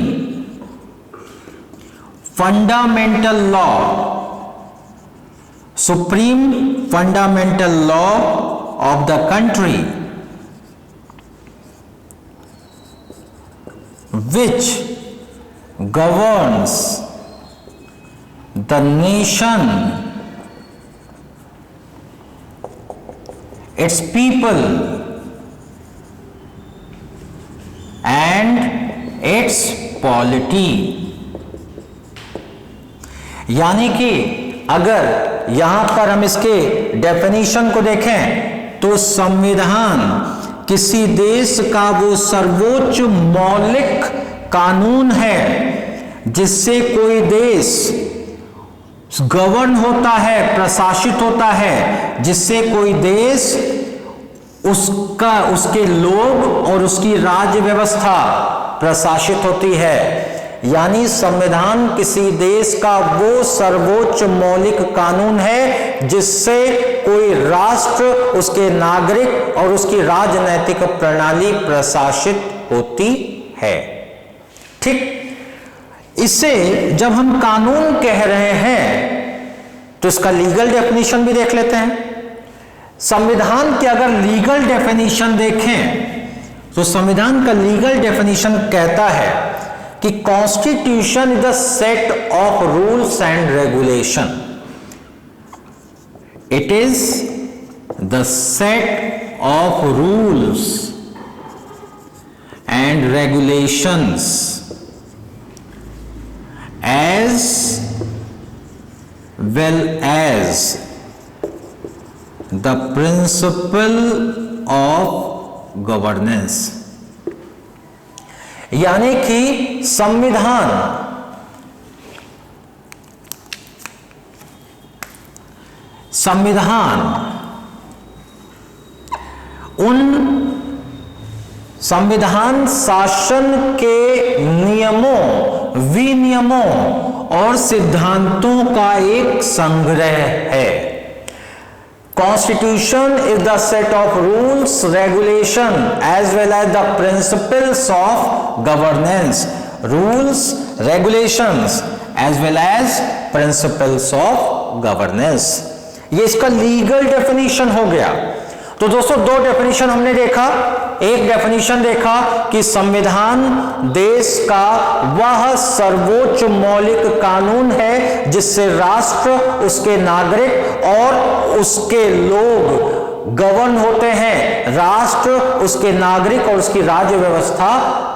fundamental law, supreme fundamental law of the country which governs the nation, its people and its polity। यानी कि अगर यहां पर हम इसके डेफिनेशन को देखें तो संविधान किसी देश का वो सर्वोच्च मौलिक कानून है जिससे कोई देश गवर्न होता है, प्रशासित होता है, जिससे कोई देश उसके लोग और उसकी राज्य व्यवस्था प्रशासित होती है। यानी संविधान किसी देश का वो सर्वोच्च मौलिक कानून है जिससे कोई राष्ट्र, उसके नागरिक और उसकी राजनैतिक प्रणाली प्रशासित होती है। ठीक, इसे जब हम कानून कह रहे हैं तो इसका लीगल डेफिनेशन भी देख लेते हैं। संविधान की अगर लीगल डेफिनेशन देखें तो संविधान का लीगल डेफिनेशन कहता है कि constitution is the set of rules and regulation. It is the set of rules and regulations as well as the principle of governance. यानी कि संविधान संविधान शासन के नियमों, विनियमों और सिद्धांतों का एक संग्रह है। Constitution is the set of rules, regulation as well as the principles of governance. Rules, regulations as well as principles of governance. ये इसका लीगल डेफिनेशन हो गया। तो दोस्तों दो डेफिनेशन हमने देखा। एक डेफिनेशन देखा कि संविधान देश का वह सर्वोच्च मौलिक कानून है जिससे राष्ट्र, उसके नागरिक और उसके लोग गवर्न होते हैं। राष्ट्र, उसके नागरिक और उसकी राज्य व्यवस्था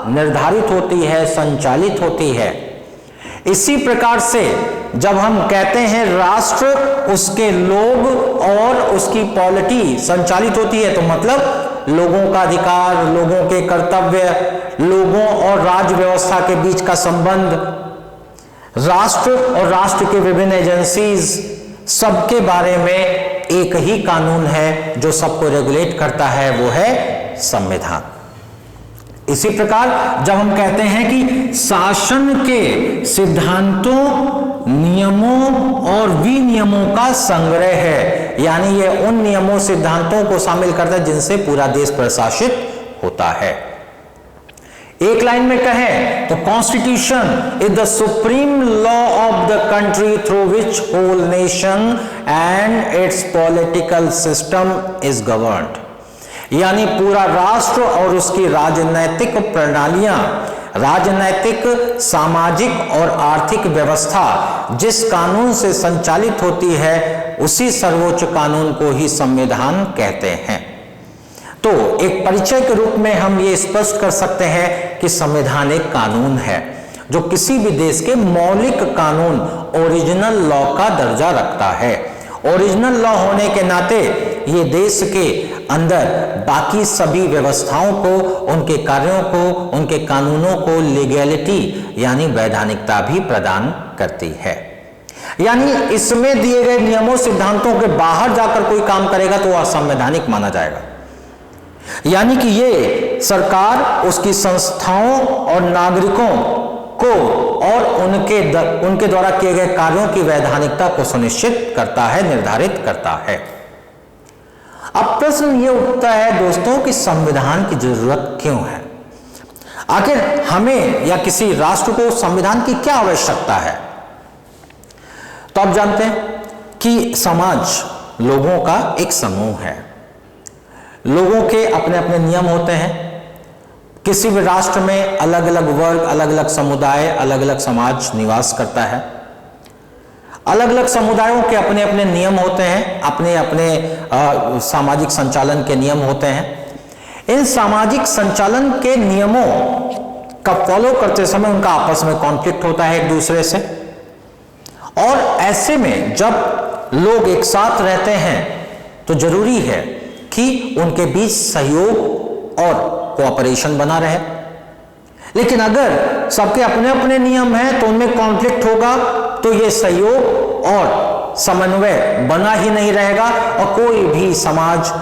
निर्धारित होती है, संचालित होती है। इसी प्रकार से जब हम कहते हैं राष्ट्र, उसके लोग और उसकी पॉलिटी संचालित होती है तो मतलब लोगों का अधिकार, लोगों के कर्तव्य, लोगों और राज्य व्यवस्था के बीच का संबंध, राष्ट्र और राष्ट्र के विभिन्न एजेंसीज, सबके बारे में एक ही कानून है जो सबको रेगुलेट करता है, वो है संविधान। इसी प्रकार जब हम कहते हैं कि शासन के सिद्धांतों, नियमों और विनियमों का संग्रह है, यानी ये उन नियमों, सिद्धांतों को शामिल करता है जिनसे पूरा देश प्रशासित होता है। एक लाइन में कहें तो constitution is the supreme law of the country through which whole nation and its political system is governed. यानी पूरा राष्ट्र और उसकी राजनैतिक प्रणालियां, राजनैतिक, सामाजिक और आर्थिक व्यवस्था जिस कानून से संचालित होती है उसी सर्वोच्च कानून को ही संविधान कहते हैं। तो एक परिचय के रूप में हम ये स्पष्ट कर सकते हैं कि संविधान एक कानून है जो किसी भी देश के मौलिक कानून, ओरिजिनल लॉ का दर्जा रखता है। ओरिजिनल लॉ होने के नाते ये देश के अंदर बाकी सभी व्यवस्थाओं को, उनके कार्यों को, उनके कानूनों को लीगैलिटी यानी वैधानिकता भी प्रदान करती है। यानी इसमें दिए गए नियमों सिद्धांतों के बाहर जाकर कोई काम करेगा तो वह असंवैधानिक माना जाएगा। यानी कि ये सरकार उसकी संस्थाओं और नागरिकों को और उनके द्वारा किए गए कार्यों की वैधानिकता को सुनिश्चित करता है, निर्धारित करता है। अब प्रश्न ये उठता है दोस्तों कि संविधान की जरूरत क्यों है? आखिर हमें या किसी राष्ट्र को संविधान की क्या आवश्यकता है? तो आप जानते हैं कि समाज लोगों का एक समूह है। लोगों के अपने अपने नियम होते हैं। किसी भी राष्ट्र में अलग अलग वर्ग, अलग अलग समुदाय, अलग अलग समाज निवास करता है। अलग अलग समुदायों के अपने अपने नियम होते हैं, अपने अपने सामाजिक संचालन के नियम होते हैं। इन सामाजिक संचालन के नियमों का फॉलो करते समय उनका आपस में कॉन्फ्लिक्ट होता है एक दूसरे से, और ऐसे में जब लोग एक साथ रहते हैं तो जरूरी है कि उनके बीच सहयोग और कोऑपरेशन बना रहे। लेकिन अगर सबके अपने अपने नियम हैं तो उनमें कॉन्फ्लिक्ट होगा तो ये सहयोग और समन्वय बना ही नहीं रहेगा और कोई भी समाज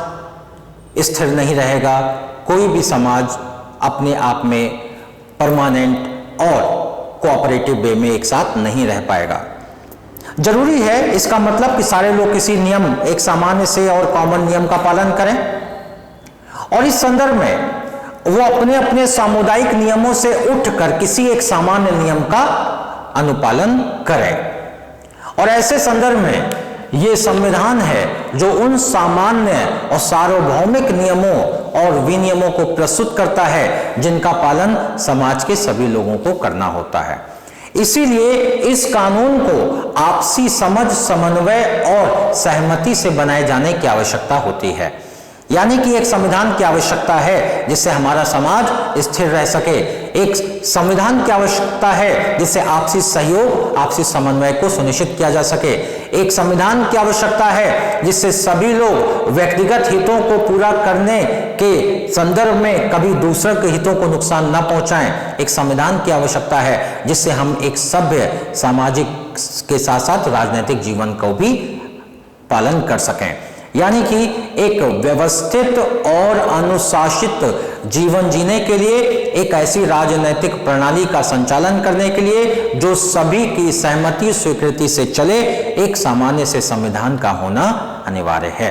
स्थिर नहीं रहेगा। कोई भी समाज अपने आप में परमानेंट और कोऑपरेटिव वे में एक साथ नहीं रह पाएगा। जरूरी है इसका मतलब कि सारे लोग किसी नियम, एक सामान्य से और कॉमन नियम का पालन करें, और इस संदर्भ में वो अपने अपने सामुदायिक नियमों से उठकर किसी एक सामान्य नियम का अनुपालन करें। और ऐसे संदर्भ में ये संविधान है जो उन सामान्य और सार्वभौमिक नियमों और विनियमों को प्रस्तुत करता है जिनका पालन समाज के सभी लोगों को करना होता है। इसीलिए इस कानून को आपसी समझ, समन्वय और सहमति से बनाए जाने की आवश्यकता होती है। यानी कि एक संविधान की आवश्यकता है जिससे हमारा समाज स्थिर रह सके। एक संविधान की आवश्यकता है जिससे आपसी सहयोग, आपसी समन्वय को सुनिश्चित किया जा सके। एक संविधान की आवश्यकता है जिससे सभी लोग व्यक्तिगत हितों को पूरा करने के संदर्भ में कभी दूसरे के हितों को नुकसान न पहुंचाएं। एक संविधान की आवश्यकता है जिससे हम एक सभ्य सामाजिक के साथ साथ राजनीतिक जीवन को भी पालन कर सकें। यानी कि एक व्यवस्थित और अनुशासित जीवन जीने के लिए, एक ऐसी राजनीतिक प्रणाली का संचालन करने के लिए जो सभी की सहमति, स्वीकृति से चले, एक सामान्य से संविधान का होना अनिवार्य है।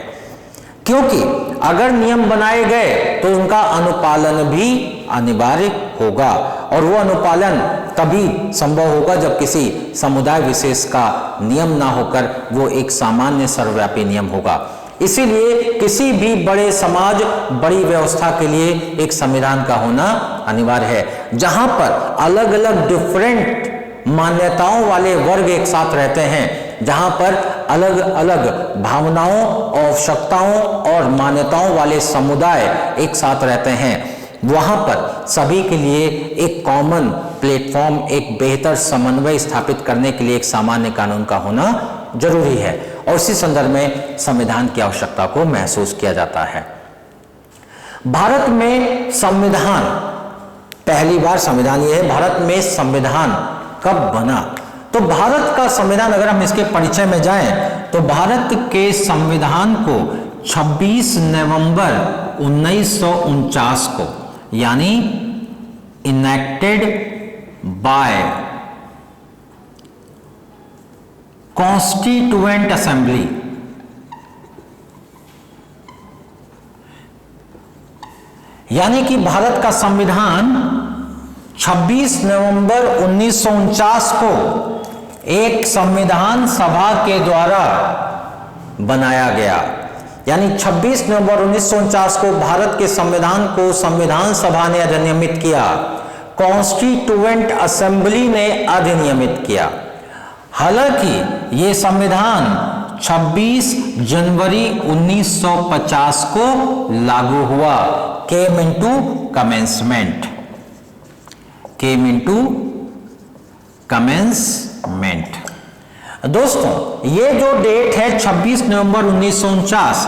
क्योंकि अगर नियम बनाए गए तो उनका अनुपालन भी अनिवार्य होगा, और वो अनुपालन तभी संभव होगा जब किसी समुदाय विशेष का नियम ना होकर वो एक सामान्य सर्वव्यापी नियम होगा। इसीलिए किसी भी बड़े समाज, बड़ी व्यवस्था के लिए एक संविधान का होना अनिवार्य है, जहां पर अलग अलग डिफरेंट मान्यताओं वाले वर्ग एक साथ रहते हैं, जहां पर अलग अलग भावनाओं, आवश्यकताओं और मान्यताओं वाले समुदाय एक साथ रहते हैं। वहां पर सभी के लिए एक कॉमन प्लेटफॉर्म, एक बेहतर समन्वय स्थापित करने के लिए एक सामान्य कानून का होना जरूरी है, और इसी संदर्भ में संविधान की आवश्यकता को महसूस किया जाता है। भारत में संविधान, पहली बार संविधान यह है, भारत में संविधान कब बना? तो भारत का संविधान, अगर हम इसके परिचय में जाएं तो भारत के संविधान को 26 नवंबर 1949 को, यानी इनेक्टेड बाय कॉन्स्टिट्यूएंट असेंबली, यानी कि भारत का संविधान 26 नवंबर 1949 को एक संविधान सभा के द्वारा बनाया गया। यानी 26 नवंबर 1949 को भारत के संविधान को संविधान सभा ने अधिनियमित किया, कॉन्स्टिट्यूएंट असेंबली ने अधिनियमित किया। हालांकि ये संविधान 26 जनवरी 1950 को लागू हुआ, केम इनटू कमेंसमेंट। दोस्तों, ये जो डेट है 26 नवंबर 1949,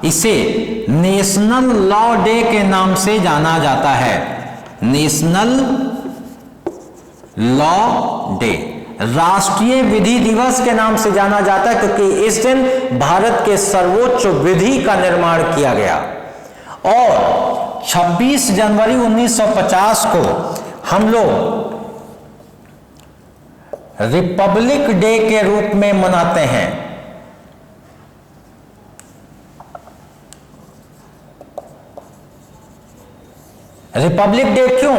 इसे नेशनल लॉ डे के नाम से जाना जाता है। नेशनल लॉ डे, राष्ट्रीय विधि दिवस के नाम से जाना जाता है, क्योंकि इस दिन भारत के सर्वोच्च विधि का निर्माण किया गया। और 26 जनवरी 1950 को हम लोग रिपब्लिक डे के रूप में मनाते हैं। रिपब्लिक डे क्यों?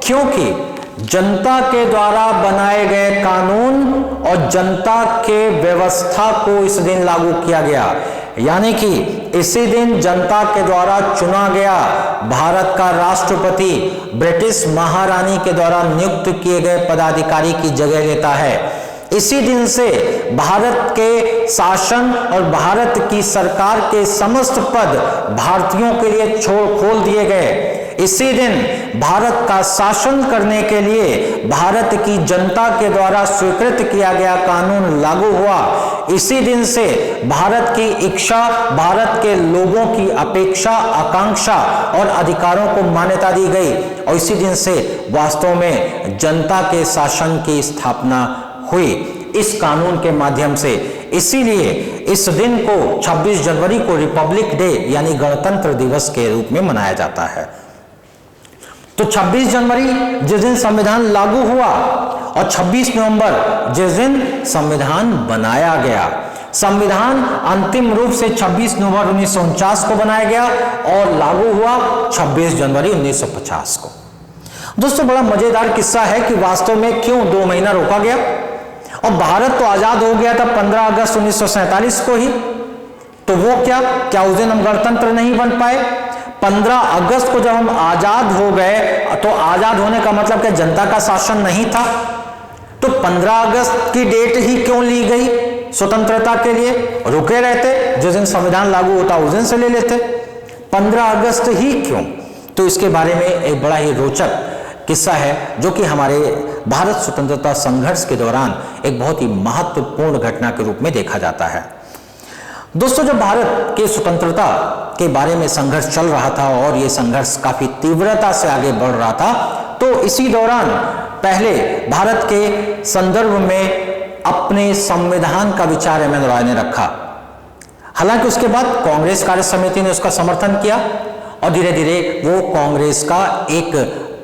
क्योंकि जनता के द्वारा बनाए गए कानून और जनता के व्यवस्था को इस दिन लागू किया गया, यानी कि इसी दिन जनता के द्वारा चुना गया भारत का राष्ट्रपति ब्रिटिश महारानी के द्वारा नियुक्त किए गए पदाधिकारी की जगह लेता है। इसी दिन से भारत के शासन और भारत की सरकार के समस्त पद भारतीयों के लिए खोल दिए गए। इसी दिन भारत का शासन करने के लिए भारत की जनता के द्वारा स्वीकृत किया गया कानून लागू हुआ। इसी दिन से भारत की इच्छा, भारत के लोगों की अपेक्षा, आकांक्षा और अधिकारों को मान्यता दी गई, और इसी दिन से वास्तव में जनता के शासन की स्थापना हुई इस कानून के माध्यम से। इसीलिए इस दिन को 26 जनवरी को रिपब्लिक डे यानी गणतंत्र दिवस के रूप में मनाया जाता है। तो 26 जनवरी जिस दिन संविधान लागू हुआ और 26 नवंबर जिस दिन संविधान बनाया गया। संविधान अंतिम रूप से 26 नवंबर 1949 को बनाया गया और लागू हुआ 26 जनवरी 1950 को। दोस्तों, बड़ा मजेदार किस्सा है कि वास्तव में क्यों 2 महीना रोका गया। और भारत तो आजाद हो गया था 15 अगस्त 1947 को ही, तो वो क्या उस दिन हम गणतंत्र नहीं बन पाए? 15 अगस्त को जब हम आजाद हो गए तो आजाद होने का मतलब क्या जनता का शासन नहीं था? तो 15 अगस्त की डेट ही क्यों ली गई स्वतंत्रता के लिए? रुके रहते, जिस दिन संविधान लागू होता उस दिन से ले लेते। 15 अगस्त ही क्यों? तो इसके बारे में एक बड़ा ही रोचक किस्सा है जो कि हमारे भारत स्वतंत्रता संघर्ष के दौरान एक बहुत ही महत्वपूर्ण घटना के रूप में देखा जाता है। दोस्तों, जब भारत के स्वतंत्रता के बारे में संघर्ष चल रहा था और ये संघर्ष काफी तीव्रता से आगे बढ़ रहा था, तो इसी दौरान पहले भारत के संदर्भ में अपने संविधान का विचार एम एन रॉय ने रखा। हालांकि उसके बाद कांग्रेस कार्य समिति ने उसका समर्थन किया और धीरे धीरे वो कांग्रेस का एक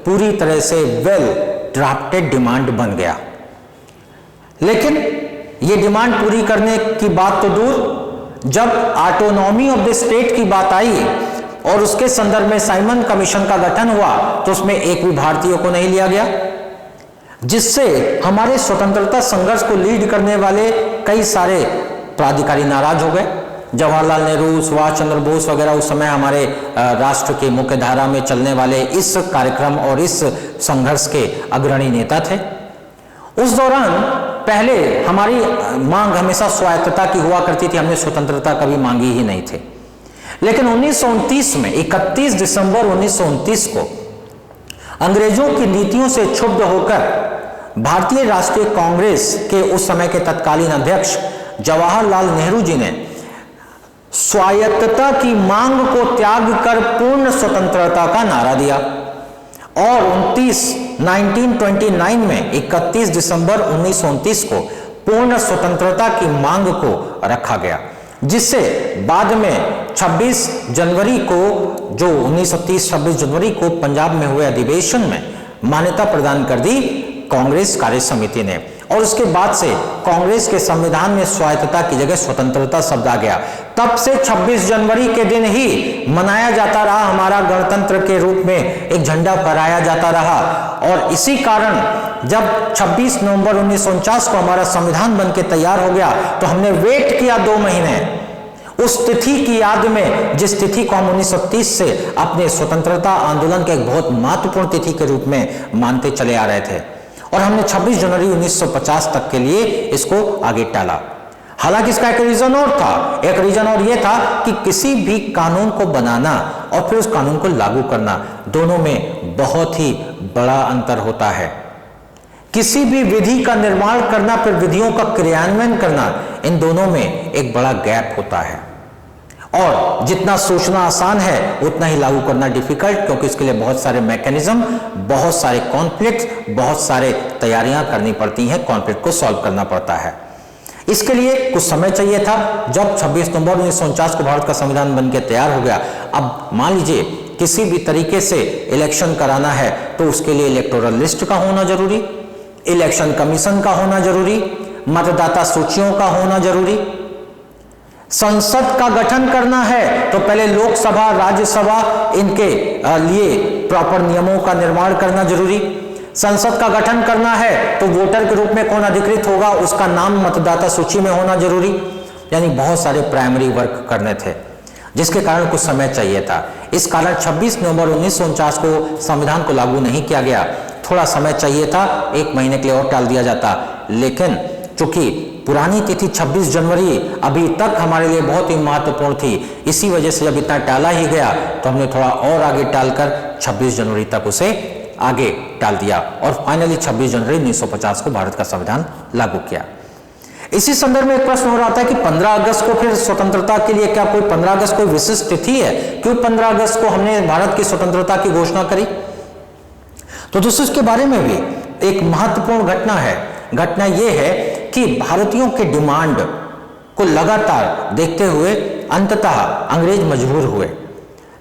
पूरी तरह से वेल ड्राफ्टेड डिमांड बन गया। लेकिन ये डिमांड पूरी करने की बात तो दूर, जब ऑटोनॉमी ऑफ द स्टेट की बात आई और उसके संदर्भ में साइमन कमीशन का गठन हुआ तो उसमें एक भी भारतीय को नहीं लिया गया, जिससे हमारे स्वतंत्रता संघर्ष को लीड करने वाले कई सारे पदाधिकारी नाराज हो गए। जवाहरलाल नेहरू, सुभाष चंद्र बोस वगैरह उस समय हमारे राष्ट्र के मुख्य धारा में चलने वाले इस कार्यक्रम और इस संघर्ष के अग्रणी नेता थे। उस दौरान पहले हमारी मांग हमेशा स्वायत्तता की हुआ करती थी, हमने स्वतंत्रता कभी मांगी ही नहीं थी। लेकिन 1929 में 31 दिसंबर 1929 को अंग्रेजों की नीतियों से क्षुब्ध होकर भारतीय राष्ट्रीय कांग्रेस के उस समय के तत्कालीन अध्यक्ष जवाहरलाल नेहरू जी ने स्वायत्तता की मांग को त्याग कर पूर्ण स्वतंत्रता का नारा दिया और 1929 में 31 दिसंबर 1929 को पूर्ण स्वतंत्रता की मांग को रखा गया, जिससे बाद में 26 जनवरी को जो 1930 26 जनवरी को पंजाब में हुए अधिवेशन में मान्यता प्रदान कर दी कांग्रेस कार्य समिति ने। और उसके बाद से कांग्रेस के संविधान में स्वायत्तता की जगह स्वतंत्रता शब्द आ गया। तब से 26 जनवरी के दिन ही मनाया जाता रहा, हमारा गणतंत्र के रूप में एक झंडा फहराया जाता रहा। और इसी कारण जब 26 नवंबर 1949 को हमारा संविधान बनके तैयार हो गया तो हमने वेट किया 2 महीने उस तिथि की याद में, जिस तिथि को हम 1930 से अपने स्वतंत्रता आंदोलन के एक बहुत महत्वपूर्ण तिथि के रूप में मानते चले आ रहे थे। और हमने 26 जनवरी 1950 तक के लिए इसको आगे टाला। हालांकि इसका एक रीजन और था, एक रीजन और यह था कि किसी भी कानून को बनाना और फिर उस कानून को लागू करना, दोनों में बहुत ही बड़ा अंतर होता है। किसी भी विधि का निर्माण करना फिर विधियों का क्रियान्वयन करना, इन दोनों में एक बड़ा गैप होता है। और जितना सोचना आसान है उतना ही लागू करना डिफिकल्ट, क्योंकि इसके लिए बहुत सारे मैकेनिज्म, बहुत सारे कॉन्फ्लिक्ट, बहुत सारे तैयारियां करनी पड़ती हैं, कॉन्फ्लिक्ट को सॉल्व करना पड़ता है। इसके लिए कुछ समय चाहिए था। जब 26 नवंबर 1949 को भारत का संविधान बनकर तैयार हो गया, अब मान लीजिए किसी भी तरीके से इलेक्शन कराना है तो उसके लिए इलेक्टोरल लिस्ट का होना जरूरी, इलेक्शन कमीशन का होना जरूरी, मतदाता सूचियों का होना जरूरी, संसद का गठन करना है तो पहले लोकसभा, राज्यसभा, इनके लिए प्रॉपर नियमों का निर्माण करना जरूरी, संसद का गठन करना है तो वोटर के रूप में कौन अधिकृत होगा उसका नाम मतदाता सूची में होना जरूरी, यानी बहुत सारे प्राइमरी वर्क करने थे, जिसके कारण कुछ समय चाहिए था। इस कारण 26 नवंबर 1949 को संविधान को लागू नहीं किया गया। थोड़ा समय चाहिए था, 1 महीने के लिए और टाल दिया जाता, लेकिन चूंकि पुरानी तिथि 26 जनवरी अभी तक हमारे लिए बहुत ही महत्वपूर्ण थी, इसी वजह से जब इतना टाला ही गया तो हमने थोड़ा और आगे टालकर 26 जनवरी तक उसे आगे टाल दिया और फाइनली 26 जनवरी 1950 को भारत का संविधान लागू किया। इसी संदर्भ में एक प्रश्न हो रहा था कि 15 अगस्त को फिर स्वतंत्रता के लिए क्या कोई 15 अगस्त कोई विशिष्ट तिथि है? क्यों 15 अगस्त को हमने भारत की स्वतंत्रता की घोषणा करी? तो दोस्तों इसके बारे में भी एक महत्वपूर्ण घटना है। घटना यह है कि भारतीयों के डिमांड को लगातार देखते हुए अंततः अंग्रेज मजबूर हुए।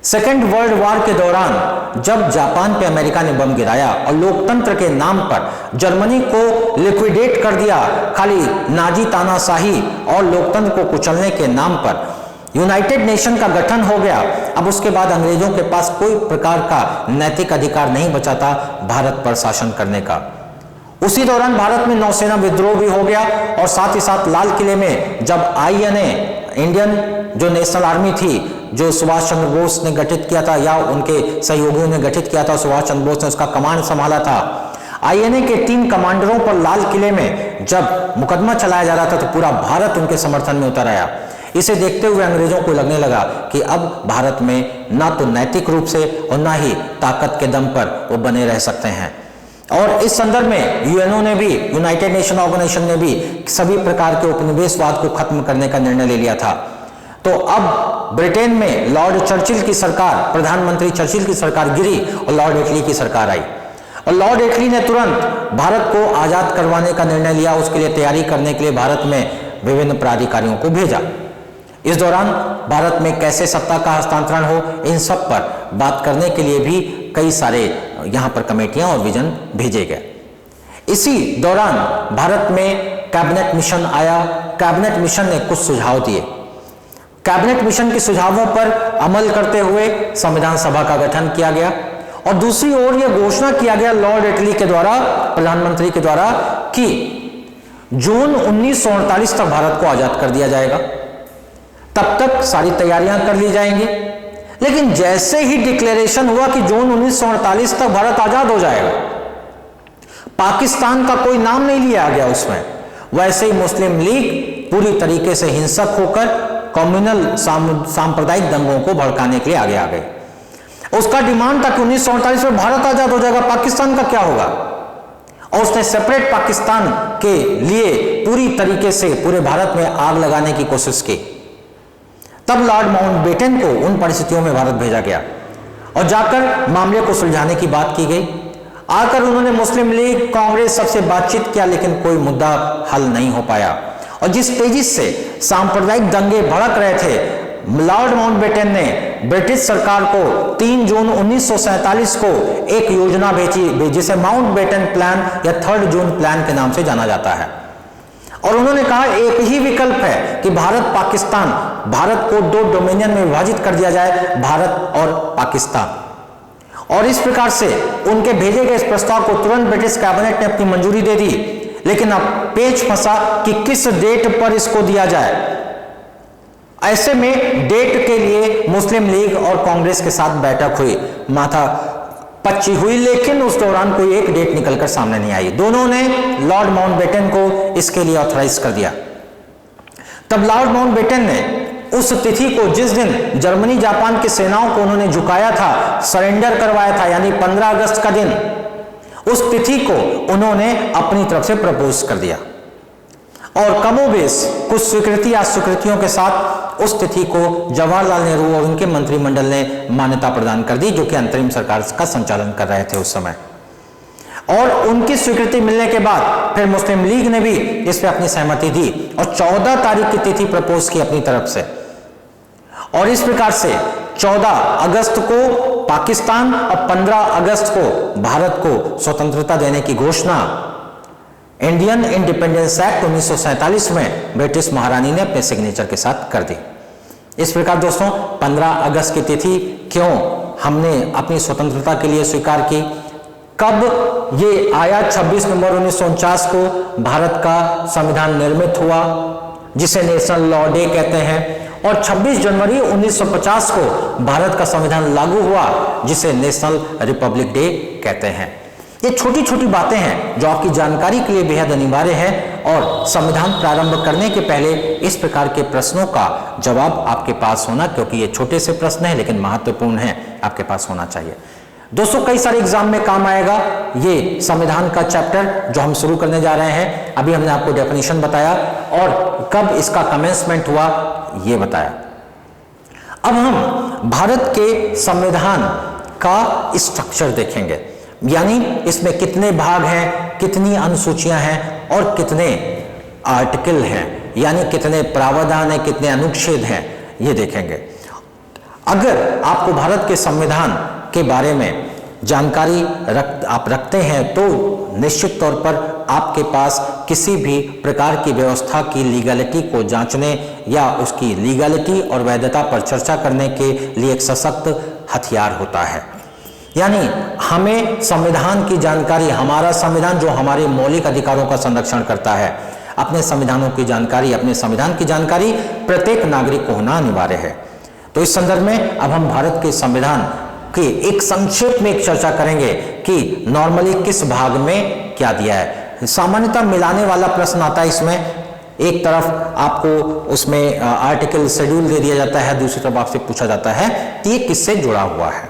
सेकेंड वर्ल्ड वॉर के दौरान जब जापान पे अमेरिका ने बम गिराया और लोकतंत्र के नाम पर जर्मनी को लिक्विडेट कर दिया, खाली नाजी तानाशाही और लोकतंत्र को कुचलने के नाम पर यूनाइटेड नेशन का गठन हो गया। अब उसके बाद अंग्रेजों के पास कोई प्रकार का नैतिक अधिकार नहीं बचा था भारत पर शासन करने का। उसी दौरान भारत में नौसेना विद्रोह भी हो गया और साथ ही साथ लाल किले में जब INA, इंडियन जो नेशनल आर्मी थी, जो सुभाष चंद्र बोस ने गठित किया था या उनके सहयोगियों ने गठित किया था, सुभाष चंद्र बोस ने उसका कमांड संभाला था। INA के 3 कमांडरों पर लाल किले में जब मुकदमा चलाया जा रहा था तो पूरा भारत उनके समर्थन में उतर आया। इसे देखते हुए अंग्रेजों को लगने लगा कि अब भारत में ना तो नैतिक रूप से और ना ही ताकत के दम पर वो बने रह सकते हैं। और इस संदर्भ में यूएनओ ने भी, यूनाइटेड नेशन ऑर्गेनाइजेशन ने भी सभी प्रकार के उपनिवेशवाद को खत्म करने का निर्णय ले लिया था। तो अब ब्रिटेन में लॉर्ड चर्चिल की सरकार, प्रधानमंत्री चर्चिल की सरकार गिरी और लॉर्ड एटली की सरकार आई और लॉर्ड एटली ने तुरंत भारत को आजाद करवाने का निर्णय लिया। उसके लिए तैयारी करने के लिए भारत में विभिन्न प्राधिकारियों को भेजा। इस दौरान भारत में कैसे सत्ता का हस्तांतरण हो, इन सब पर बात करने के लिए भी कई सारे यहाँ पर कमेटियां और विजन भेजे गए। इसी दौरान भारत में कैबिनेट मिशन आया। कैबिनेट मिशन ने कुछ सुझाव दिए। कैबिनेट मिशन के सुझावों पर अमल करते हुए संविधान सभा का गठन किया गया और दूसरी ओर यह घोषणा किया गया लॉर्ड एटली के द्वारा, प्रधानमंत्री के द्वारा, कि जून 1948 तक भारत को आजाद कर दिया जाएगा। तब तक सारी तैयारियां कर ली जाएंगी। लेकिन जैसे ही डिक्लेरेशन हुआ कि जून 1948 तक भारत आजाद हो जाएगा, पाकिस्तान का कोई नाम नहीं लिया गया उसमें। वैसे ही मुस्लिम लीग पूरी तरीके से हिंसक होकर कम्युनल सांप्रदायिक दंगों को भड़काने के लिए आगे आ गए। उसका डिमांड था कि 1948 में भारत आजाद हो जाएगा, पाकिस्तान का क्या होगा? और उसने सेपरेट पाकिस्तान के लिए पूरी तरीके से पूरे भारत में आग लगाने की कोशिश की। तब लॉर्ड माउंटबेटन को उन परिस्थितियों में भारत भेजा गया और जाकर मामले को सुलझाने की बात की गई। आकर उन्होंने मुस्लिम लीग, कांग्रेस सबसे बातचीत किया, लेकिन कोई मुद्दा हल नहीं हो पाया। और जिस तेजी से सांप्रदायिक दंगे भड़क रहे थे, लॉर्ड माउंटबेटन ने ब्रिटिश सरकार को 3 जून 1947 को एक योजना भेजी जिसे माउंटबेटन प्लान या 3 जून प्लान के नाम से जाना जाता है। और उन्होंने कहा एक ही विकल्प है कि भारत को 2 डोमिनियन में विभाजित कर दिया जाए, भारत और पाकिस्तान। और इस प्रकार से उनके भेजे गए इस प्रस्ताव को तुरंत ब्रिटिश कैबिनेट ने अपनी मंजूरी दे दी। लेकिन अब पेच फंसा कि किस डेट पर इसको दिया जाए। ऐसे में डेट के लिए मुस्लिम लीग और कांग्रेस के साथ बैठक हुई, माथा पच्ची हुई, लेकिन उस दौरान कोई एक डेट निकलकर सामने नहीं आई। दोनों ने लॉर्ड माउंटबेटन को इसके लिए ऑथराइज कर दिया। तब लॉर्ड माउंटबेटन ने उस तिथि को, जिस दिन जर्मनी जापान की सेनाओं को उन्होंने झुकाया था, सरेंडर करवाया था, यानी 15 अगस्त का दिन, उस तिथि को उन्होंने अपनी तरफ से प्रपोज कर दिया। और कमोबेश कुछ स्वीकृति या स्वीकृतियों के साथ उस तिथि को जवाहरलाल नेहरू और उनके मंत्रिमंडल ने मान्यता प्रदान कर दी, जो कि अंतरिम सरकार का संचालन कर रहे थे उस समय। और उनकी स्वीकृति मिलने के बाद फिर मुस्लिम लीग ने भी इस पे अपनी सहमति दी और 14 तारीख की तिथि प्रपोज की अपनी तरफ से। और इस प्रकार से 14 अगस्त को पाकिस्तान और 15 अगस्त को भारत को स्वतंत्रता देने की घोषणा इंडियन इंडिपेंडेंस एक्ट 1947 में ब्रिटिश महारानी ने अपने सिग्नेचर के साथ कर दी। इस प्रकार दोस्तों 15 अगस्त की तिथि क्यों हमने अपनी स्वतंत्रता के लिए स्वीकार की, कब ये आया, 26 नवंबर 1949 को भारत का संविधान निर्मित हुआ जिसे नेशनल लॉ डे कहते हैं, और 26 जनवरी 1950 को भारत का संविधान लागू हुआ जिसे नेशनल रिपब्लिक डे कहते हैं। ये छोटी छोटी बातें हैं जो आपकी जानकारी के लिए बेहद अनिवार्य है, और संविधान प्रारंभ करने के पहले इस प्रकार के प्रश्नों का जवाब आपके पास होना, क्योंकि ये छोटे से प्रश्न हैं लेकिन महत्वपूर्ण हैं, आपके पास होना चाहिए। दोस्तों कई सारे एग्जाम में काम आएगा ये संविधान का चैप्टर जो हम शुरू करने जा रहे हैं। अभी हमने आपको डेफिनेशन बताया और कब इसका कमेंसमेंट हुआ ये बताया। अब हम भारत के संविधान का स्ट्रक्चर देखेंगे, यानी इसमें कितने भाग हैं, कितनी अनुसूचियां हैं और कितने आर्टिकल हैं, यानी कितने प्रावधान हैं, कितने अनुच्छेद हैं, ये देखेंगे। अगर आपको भारत के संविधान के बारे में जानकारी आप रखते हैं तो निश्चित तौर पर आपके पास किसी भी प्रकार की व्यवस्था की लीगलिटी को जांचने या उसकी लीगलिटी और वैधता पर चर्चा करने के लिए एक सशक्त हथियार होता है। यानी हमें संविधान की जानकारी, हमारा संविधान जो हमारे मौलिक अधिकारों का संरक्षण करता है, अपने संविधानों की जानकारी, अपने संविधान की जानकारी प्रत्येक नागरिक को होना अनिवार्य है। तो इस संदर्भ में अब हम भारत के संविधान की एक संक्षेप में एक चर्चा करेंगे कि नॉर्मली किस भाग में क्या दिया है। सामान्यतः मिलाने वाला प्रश्न आता है इसमें, एक तरफ आपको उसमें आर्टिकल शेड्यूल दे दिया जाता है, दूसरी तरफ आपसे पूछा जाता है कि ये किससे जुड़ा हुआ है।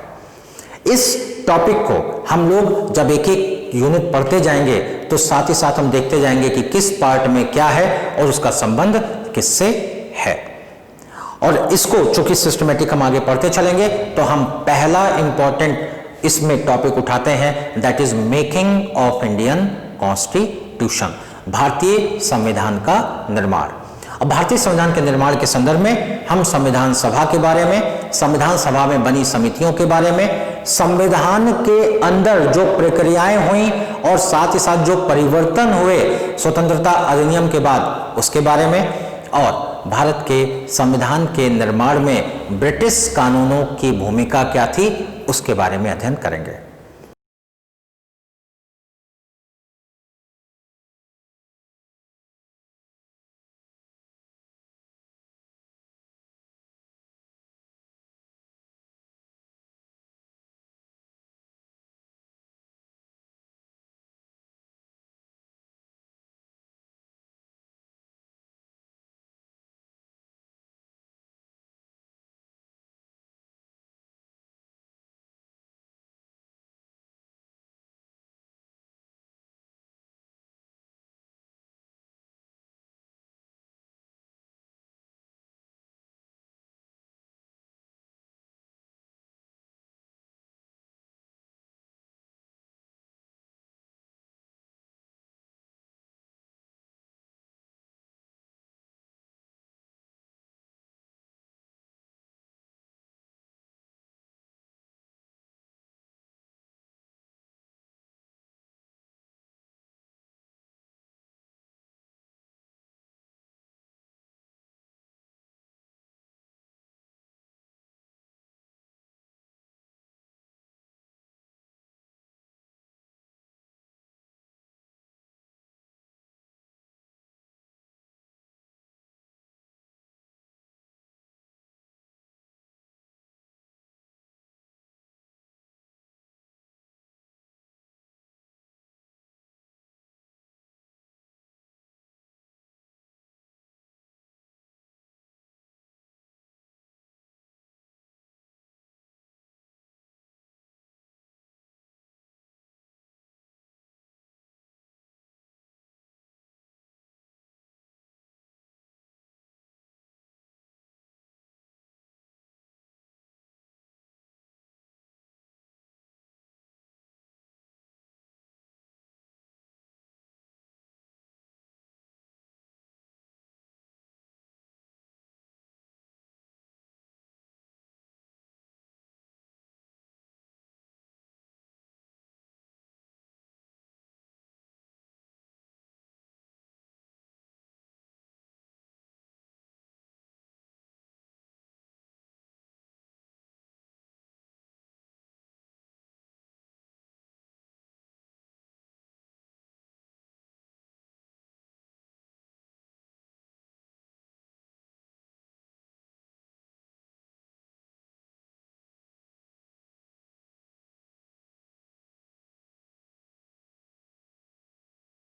इस टॉपिक को हम लोग जब एक एक यूनिट पढ़ते जाएंगे तो साथ ही साथ हम देखते जाएंगे कि किस पार्ट में क्या है और उसका संबंध किससे है। और इसको चूंकि सिस्टमेटिक हम आगे पढ़ते चलेंगे तो हम पहला इंपॉर्टेंट इसमें टॉपिक उठाते हैं, that is making of Indian constitution, भारतीय संविधान का निर्माण। अब भारतीय संविधान के निर्माण के संदर्भ में हम संविधान सभा के बारे में, संविधान सभा में बनी समितियों के बारे में, संविधान के अंदर जो प्रक्रियाएं हुई और साथ ही साथ जो परिवर्तन हुए स्वतंत्रता अधिनियम के बाद उसके बारे में, और भारत के संविधान के निर्माण में ब्रिटिश कानूनों की भूमिका क्या थी उसके बारे में अध्ययन करेंगे।